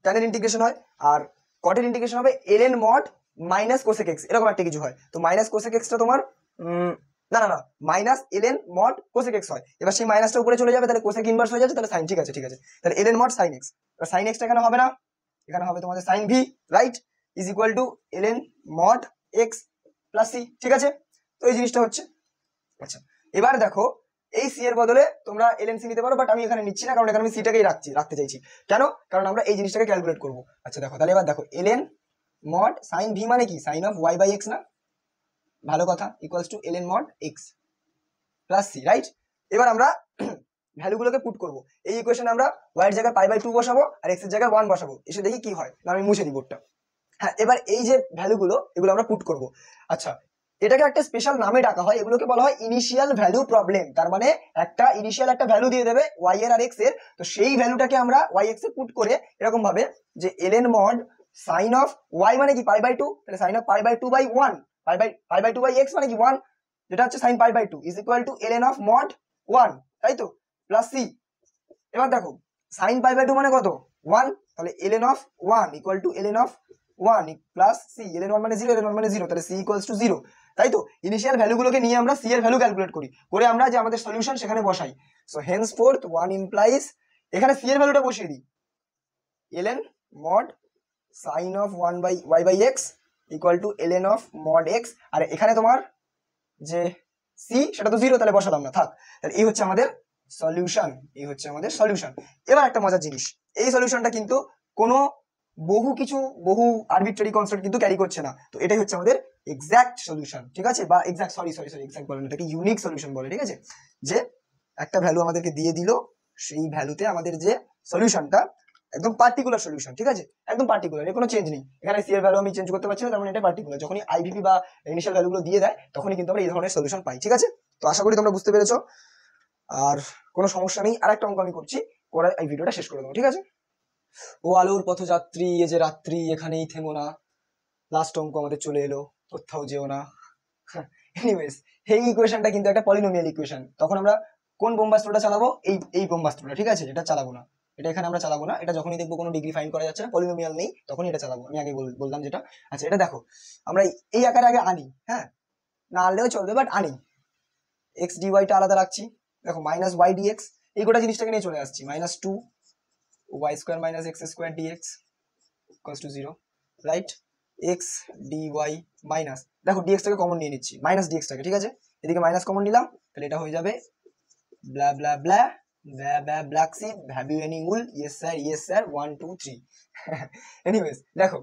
tan এর ইন্টিগ্রেশন হয়, আর cot এর ইন্টিগ্রেশন হবে ln mod minus cosec x, এরকম একটা কিছু হয়। তো মাইনাস cosec x টা তোমার না না না minus ln mod cosec x হয়, এবার সেই মাইনাসটা উপরে চলে যাবে, তাহলে cosec ইনভার্স হয়ে যাচ্ছে, তাহলে sin, ঠিক আছে ঠিক আছে, তাহলে ln mod sin x, এবার sin x টা এখানে হবে না, এখানে হবে তোমাদের sin v, right, is equal to ln mod x plus c, ঠিক আছে। তো এই জিনিসটা হচ্ছে। আচ্ছা এবার দেখো এই c এর বদলে তোমরা ln c নিতে পারো, বাট আমি এখানে নিচ্ছি না, কারণ এখানে আমি c টাকেই রাখতে চাইছি। কেন, কারণ আমরা এই জিনিসটাকে ক্যালকুলেট করব। আচ্ছা দেখো তাহলে এবার দেখো ln mod sin v মানে কি sin of y by x না, ভালো কথা, equals to ln mod x plus c, right. এবার আমরা ভ্যালুগুলোকে পুট করব, এই ইকুয়েশনে আমরা y এর জায়গায় পাই বাই 2 বসাবো আর x এর জায়গায় 1 বসাবো, এসে দেখি কি হয়, না আমি মুছে দিই বোর্ডটা। হ্যাঁ এবার এই যে ভ্যালুগুলো এগুলো আমরা পুট করব। আচ্ছা এটাকে একটা স্পেশাল নামে ডাকা হয়, এগুলোকে বলা হয় ইনিশিয়াল ভ্যালু প্রবলেম, তার মানে একটা ইনিশিয়াল একটা ভ্যালু দিয়ে দেবে y এর আর x এর, তো সেই ভ্যালুটাকে আমরা y x এ পুট করে এরকম ভাবে যে ln mod sin of y মানে কি পাই বাই 2, তাহলে sin of পাই বাই 2 বাই 1, পাই বাই 2 বাই x মানে কি 1, যেটা হচ্ছে sin pi by 2 is equal to ln of mod 1, তাই তো, প্লাস c। এবার দেখো sin পাই বাই 2 মানে কত 1, তাহলে ln of 1 equal to ln of 1 plus c, ln 1 মানে 0, ln 1 মানে 0, তাহলে c ইকুয়ালস টু 0, তাই তো। ইনিশিয়াল ভ্যালুগুলোকে নিয়ে আমরা c এর ভ্যালু ক্যালকুলেট করি, করে আমরা যে আমাদের সলিউশন সেখানে বসাই। সো henceforth 1 implies, এখানে c এর ভ্যালুটা বসিয়ে দিই ln mod sin of 1 by y by x equal to ln of mod x, আর এখানে তোমার যে c সেটা তো 0, তাহলে বসালাম না, থাক। তাহলে এই হচ্ছে আমাদের সলিউশন, এই হচ্ছে আমাদের সলিউশন। এবার একটা মজার জিনিস, এই সলিউশনটা কিন্তু কোনো বহু আরবিট্রারি কনসেপ্ট কিন্তু ক্যারি করছে না, তো এটাই হচ্ছে আমাদের এক্সাক্ট সলিউশন, ঠিক আছে, বা এক্সাক্ট সরি এক্সাক্ট বলে না, এটাকে ইউনিক সলিউশন বলে, ঠিক আছে। যে একটা ভ্যালু আমাদেরকে দিয়ে দিল, সেই ভ্যালুতে আমাদের যে সলিউশনটা একদম পার্টিকুলার সলিউশন, ঠিক আছে, একদম পার্টিকুলার, এর কোনো চেঞ্জ নেই। এখানে সি এর ভ্যালু আমি চেঞ্জ করতে পারছি না, তার মানে এটা পার্টিকুলার। যখনই আইভিপি বা ইনিশিয়াল ভ্যালুগুলো দিয়ে দেয় তখনই কিন্তু আমরা এই ধরনের সলিউশন পাই, ঠিক আছে। তো আশা করি তোমরা বুঝতে পেরেছো, আর কোনো সমস্যা নেই। আর একটা অঙ্ক আমি করছি, করে এই ভিডিওটা শেষ করে দেবো, ঠিক আছে। ও আলোর পথযাত্রী এ যে রাত্রি, এখানেই থেমো না, লাস্ট অঙ্ক আমাদের চলে এলো, কোথাও যেও না। এনিওয়েজ এই ইকুয়েশনটা কিন্তু একটা পলিনোমিয়াল ইকুয়েশন, তখন আমরা কোন বোম্বাস্ত্রটা চালাবো, এই বোম্বাস্ত্রটা, ঠিক আছে, এটা চালাবো না, এটা এখানে আমরা চালাবো না, এটা যখনই দেখবো কোনো ডিগ্রি ফাইন্ড করা যাচ্ছে না, পলিনোমিয়াল নেই, তখনই এটা চালাবো, আমি আগে বললাম যেটা। আচ্ছা এটা দেখো আমরা এই আকারে আগে আনি, হ্যাঁ না আনলেও চলবে, বাট আনি। এক্স ডিওয়াইটা আলাদা রাখছি, দেখো মাইনাস ওয়াই ডিএক্স, এই গোটা জিনিসটাকে নিয়ে চলে আসছি, minus 2 y square minus x square dx equals to 0, right. X dy minus, দেখো ডিএক্সটাকে কমন নিয়ে নিচ্ছি, মাইনাস ডিএক্সটাকে, ঠিক আছে, এদিকে মাইনাস কমন নিলাম, তাহলে এটা হয়ে যাবে blah blah blah blah blah black sheep have you any wool, yes sir 1 2 3। Anyways দেখো,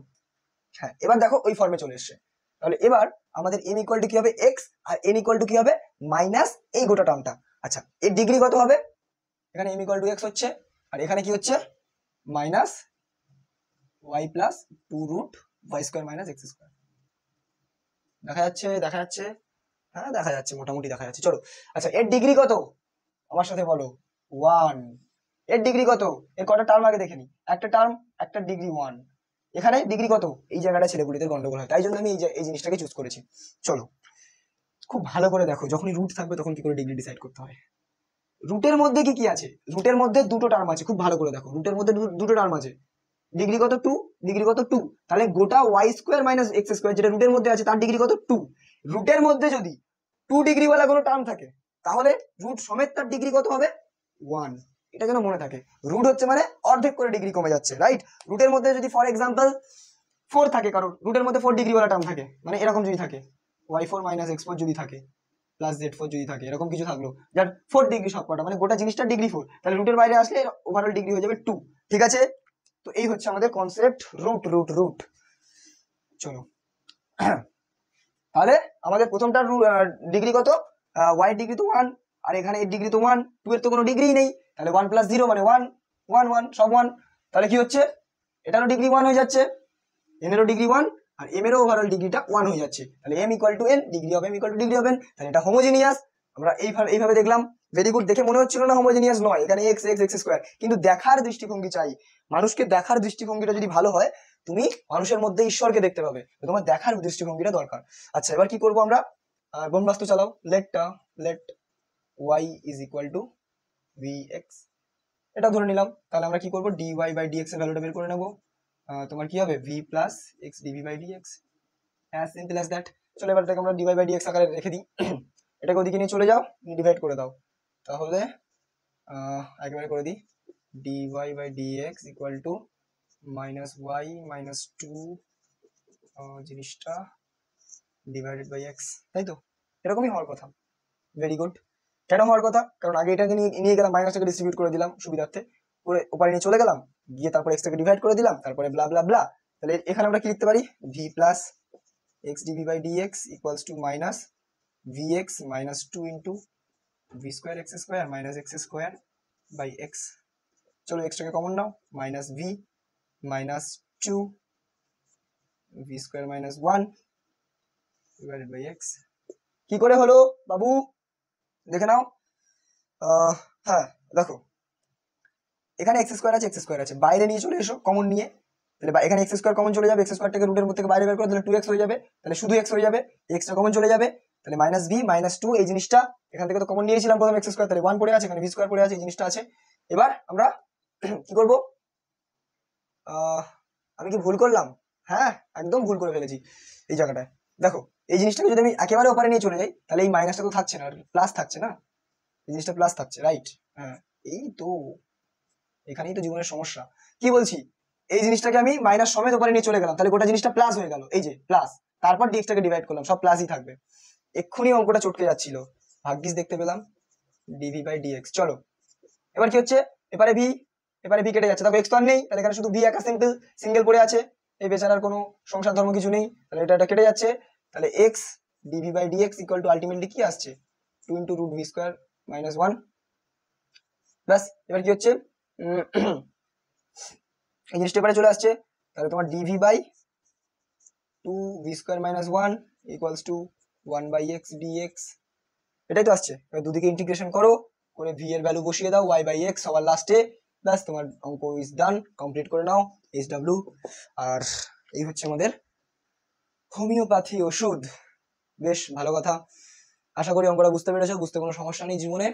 হ্যাঁ এবার দেখো ওই ফর্মে চলে এসছে। তাহলে এবার আমাদের m ইকুয়াল টু কি হবে x, আর n ইকুয়াল টু কি হবে মাইনাস এই গোটা টার্মটা। আচ্ছা এর ডিগ্রি কত হবে, এখানে m ইকুয়াল টু x হচ্ছে, আর এখানে কি হচ্ছে minus y plus 2 root y square minus x square. দেখা যাচ্ছে, হ্যাঁ দেখা যাচ্ছে, মোটামুটি দেখা যাচ্ছে, চলো। আচ্ছা এর ডিগ্রি কত আমার সাথে বলো, 1। এর ডিগ্রি কত, এর কটা টার্ম আগে দেখে নি, একটা টার্ম, একটা ডিগ্রি 1, এখানে ডিগ্রি কত, এই জায়গাটা ছেলেপুলিদের গন্ডগোল হয়, তাই জন্য আমি এই জিনিসটাকে চুজ করেছি। চলো খুব ভালো করে দেখো, যখনই রুট থাকবে তখন কি করে ডিগ্রি ডিসাইড করতে হয়। রুটের মধ্যে কি কি আছে, রুটের মধ্যে দুটো টার্ম আছে, খুব ভালো করে দেখো, রুটের মধ্যে দুটো টার্ম আছে, ডিগ্রি কত 2, ডিগ্রি কত 2, তাহলে গোটা y square minus x square যেটা রুটের মধ্যে আছে তার ডিগ্রি কত 2। রুটের মধ্যে যদি 2 ডিগ্রি ওয়ালা কোনো টার্ম থাকে তাহলে রুট সমেত তার ডিগ্রি কত হবে 1, এটা যেন মনে থাকে। রুট হচ্ছে মানে অর্ধেক করে ডিগ্রি কমে যাচ্ছে, রাইট। রুটের মধ্যে যদি ফর এক্সাম্পল 4 থাকে, কারণ রুটের মধ্যে 4 ডিগ্রি ওয়ালা টার্ম থাকে, মানে এরকম যদি থাকে y4 মাইনাস x4 যদি থাকে প্লাস z4 যদি থাকে, এরকম কিছু থাকলো যার 4 ডিগ্রি সবকটা, মানে গোটা জিনিসটা ডিগ্রি 4, তাহলে রুটের বাইরে আসলে ওভারঅল ডিগ্রি হয়ে যাবে 2, ঠিক আছে। তো এই হচ্ছে আমাদের কনসেপ্ট রুট। চলো তাহলে আমাদের প্রথমটার ডিগ্রি কত, y এর ডিগ্রি তো 1, আর এখানে এর ডিগ্রি তো 1, 2 এর তো কোনো ডিগ্রি নেই, তাহলে 1 প্লাস 0 মানে 1 1 1 সব 1, তাহলে কি হচ্ছে এটারও ডিগ্রি 1 হয়ে যাচ্ছে, n এরও ডিগ্রি 1, আর m এরও ওভারঅল ডিগ্রিটা 1 হয়ে যাচ্ছে, তাহলে m equal to n, degree of m equal to degree of n, তাহলে এটা হোমোজিনিয়াস। আমরা এইভাবে দেখলাম, ভেরি গুড। দেখে মনে হচ্ছিল না হোমোজিনিয়াস নয়, এখানে x x x স্কয়ার, কিন্তু দেখার দৃষ্টিভঙ্গি চাই, মানুষকে দেখার দৃষ্টিভঙ্গিটা যদি ভালো হয় তুমি মানুষের মধ্যে ঈশ্বরকে দেখতে পাবে, তোমার দেখার দৃষ্টিভঙ্গিটা দরকার। আচ্ছা এবার কি করব আমরা, বনবাস্তু চালাও, let y is equal to vx, এটা ধরে নিলাম। তাহলে আমরা কি করব, dy বাই dx এর ভ্যালুটা বের করে নেব, তোমার কি হবে v plus x dv by dx, as simple as that. চলো এবার এটাকে আমরা dy বাই dx আকারে রেখে দিই, এটাকে ওদিকে নিয়ে চলে যাও, ডিভাইড করে দাও, তাহলে একেবারে করে দিই dy by dx equal to minus y minus 2 জিনিসটা ডিভাইডেড বাই x, তাই তো এরকমই হওয়ার কথা। Very good. কেন হওয়ার কথা, কারণ আগে এটাকে নিয়ে গেলাম, মাইনাসটাকে ডিস্ট্রিবিউট করে দিলাম সুবিধার্থে, করে ওপারে নিয়ে চলে গেলাম, গিয়ে তারপর x টাকে ডিভাইড করে দিলাম, তারপরে ব্লা ব্লা ব্লা। তাহলে এখানে আমরা কি লিখতে পারি, v plus x dv by dx equals to minus vx minus 2 into v square x square minus x square by x। চলো x টাকে কমন নাও, minus v minus 2 v square minus 1 divided by x। কি করে হলো বাবু দেখে নাও, হ্যাঁ দেখো এখানে x স্কোয়ার আছে, বাইরে নিয়ে চলে এসো কমন নিয়ে, তাহলে এখানে x স্কোয়ার কমন চলে যাবে, x স্কোয়ারটাকে রুটের মধ্যে থেকে বাইরে বের করে তাহলে 2x হয়ে যাবে, তাহলে শুধু x হয়ে যাবে, x টা কমন চলে যাবে, তাহলে মাইনাস v মাইনাস 2, এই জিনিসটা এখান থেকে তো কমন নিয়েছিলাম প্রথম x স্কোয়ার, তাহলে 1 পড়ে আছে, এখানে v স্কোয়ার পড়ে আছে, এই জিনিসটা আছে। এবার আমরা কি করব, আমি কি ভুল করলাম, হ্যাঁ একদম ভুল করে ফেলেছি এই জায়গাটায়। দেখো এই জিনিসটাকে যদি আমি একেবারে ওপারে নিয়ে চলে যাই তাহলে এই মাইনাসটা তো থাকছে না, প্লাস থাকছে না, এই জিনিসটা প্লাস থাকছে, রাইট। হ্যাঁ এই তো এখানেই তো জীবনের সমস্যা। কি বলছি, এই জিনিসটাকে আমি মাইনাস সমেত ওপারে নিয়ে চলে গেলাম, তাহলে গোটা জিনিসটা প্লাস হয়ে গেল, এই যে প্লাস, তারপর dx টাকে ডিভাইড করলাম, সব প্লাসই থাকবে। এক্ষুনি অঙ্কটা চটকে যাচ্ছিল, ভাগ্যিস দেখতে পেলাম dv বাই dx। চলো এবার কি হচ্ছে, এবারে v কেটে যাচ্ছে, দেখো x তো আর নেই, তাহলে এখানে শুধু v একা সিঙ্গেল পড়ে আছে, এই বেচারার কোনো সংসার ধর্ম কিছু নেই, তাহলে এটা কেটে যাচ্ছে, তাহলে x dv by dx equal to ultimately কি আসছে 2 into root v square minus 1। ব্যাস এবার কি হচ্ছে, এই জিনিসটা এবারে চলে আসছে, তাহলে তোমার dv by 2 v square minus 1 equals to 1 by x dx, এটাই তো আসছে। এবার দুদিকে ইন্টিগ্রেশন করো, করে v এর ভ্যালু বসিয়ে দাও y বাই x সবার লাস্টে, ব্যাস তোমার অঙ্ক ইজ ডান, কমপ্লিট করে নাও SW। আর এই হচ্ছে আমাদের হোমিওপ্যাথি ওষুধ, বেশ ভালো কথা। আশা করি অঙ্কটা বুঝতে পেরেছো, বুঝতে কোনো সমস্যা নেই জীবনে।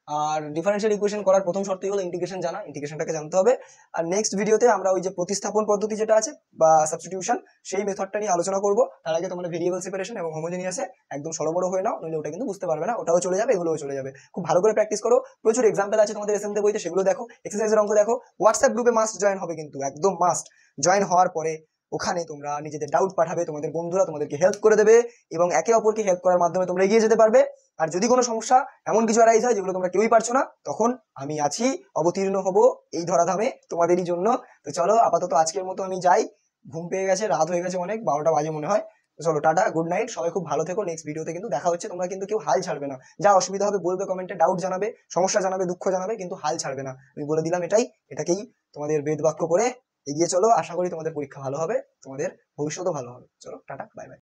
আর ডিফারেন্সিয়াল ইকুয়েশন করার প্রথম শর্তই হলো ইন্টিগ্রেশন জানা, ইন্টিগ্রেশনটাকে জানতে হবে। আর নেক্সট ভিডিওতে আমরা ওই যে প্রতিস্থাপন পদ্ধতি যেটা আছে বা সাবস্টিটিউশন, সেই মেথডটা নিয়ে আলোচনা করব। তার আগে তোমরা ভেরিয়েবল সেপারেশন এবং হোমোজেনিয়াসে একদম সরবর হয়ে নাও, নইলে ওটা কিন্তু বুঝতে পারবে না, ওটাও চলে যাবে এগুলোও চলে যাবে। খুব ভালো করে প্র্যাকটিস করো, প্রচুর এক্সাম্পল আছে তোমাদের এসএমতে বইতে, সেগুলো দেখো, এক্সারসাইজের অঙ্ক দেখো, হোয়াটসঅ্যাপ গ্রুপে মাস্ট জয়েন হবে, কিন্তু একদম মাস্ট জয়েন হওয়ার পরে ওখানে তোমরা নিজেদের ডাউট পাঠাবে, তোমাদের বন্ধুরা তোমাদেরকে হেল্প করে দেবে এবং একে অপরকে হেল্প করার মাধ্যমে তোমরা এগিয়ে যেতে পারবে। আর যদি কোনো সমস্যা এমন কিছু অ্যারাইজ হয় যেগুলো তোমরা কেউই পারছো না, তখন আমি আছি, অবতীর্ণ হব এই ধরাধামে তোমাদেরই জন্য। তো চলো আপাতত আজকের মতো আমি যাই, ঘুম পেয়ে গেছে, রাত হয়ে গেছে অনেক, 12টা বাজে মনে হয়। তো চলো টাটা, গুড নাইট, সবাই খুব ভালো থেকো। নেক্সট ভিডিওতে কিন্তু দেখা হচ্ছে। তোমরা কিন্তু কেউ হাল ছাড়বে না, যা অসুবিধা হবে বলবে কমেন্টে, ডাউট জানাবে, সমস্যা জানাবে, দুঃখ জানাবে, কিন্তু হাল ছাড়বে না। আমি বলে দিলাম এটাকেই তোমাদের বেদ বাক্য করে এগিয়ে চলো। আশা করি তোমাদের পরীক্ষা ভালো হবে, তোমাদের ভবিষ্যৎও ভালো হবে। চলো টাটা, বাই বাই।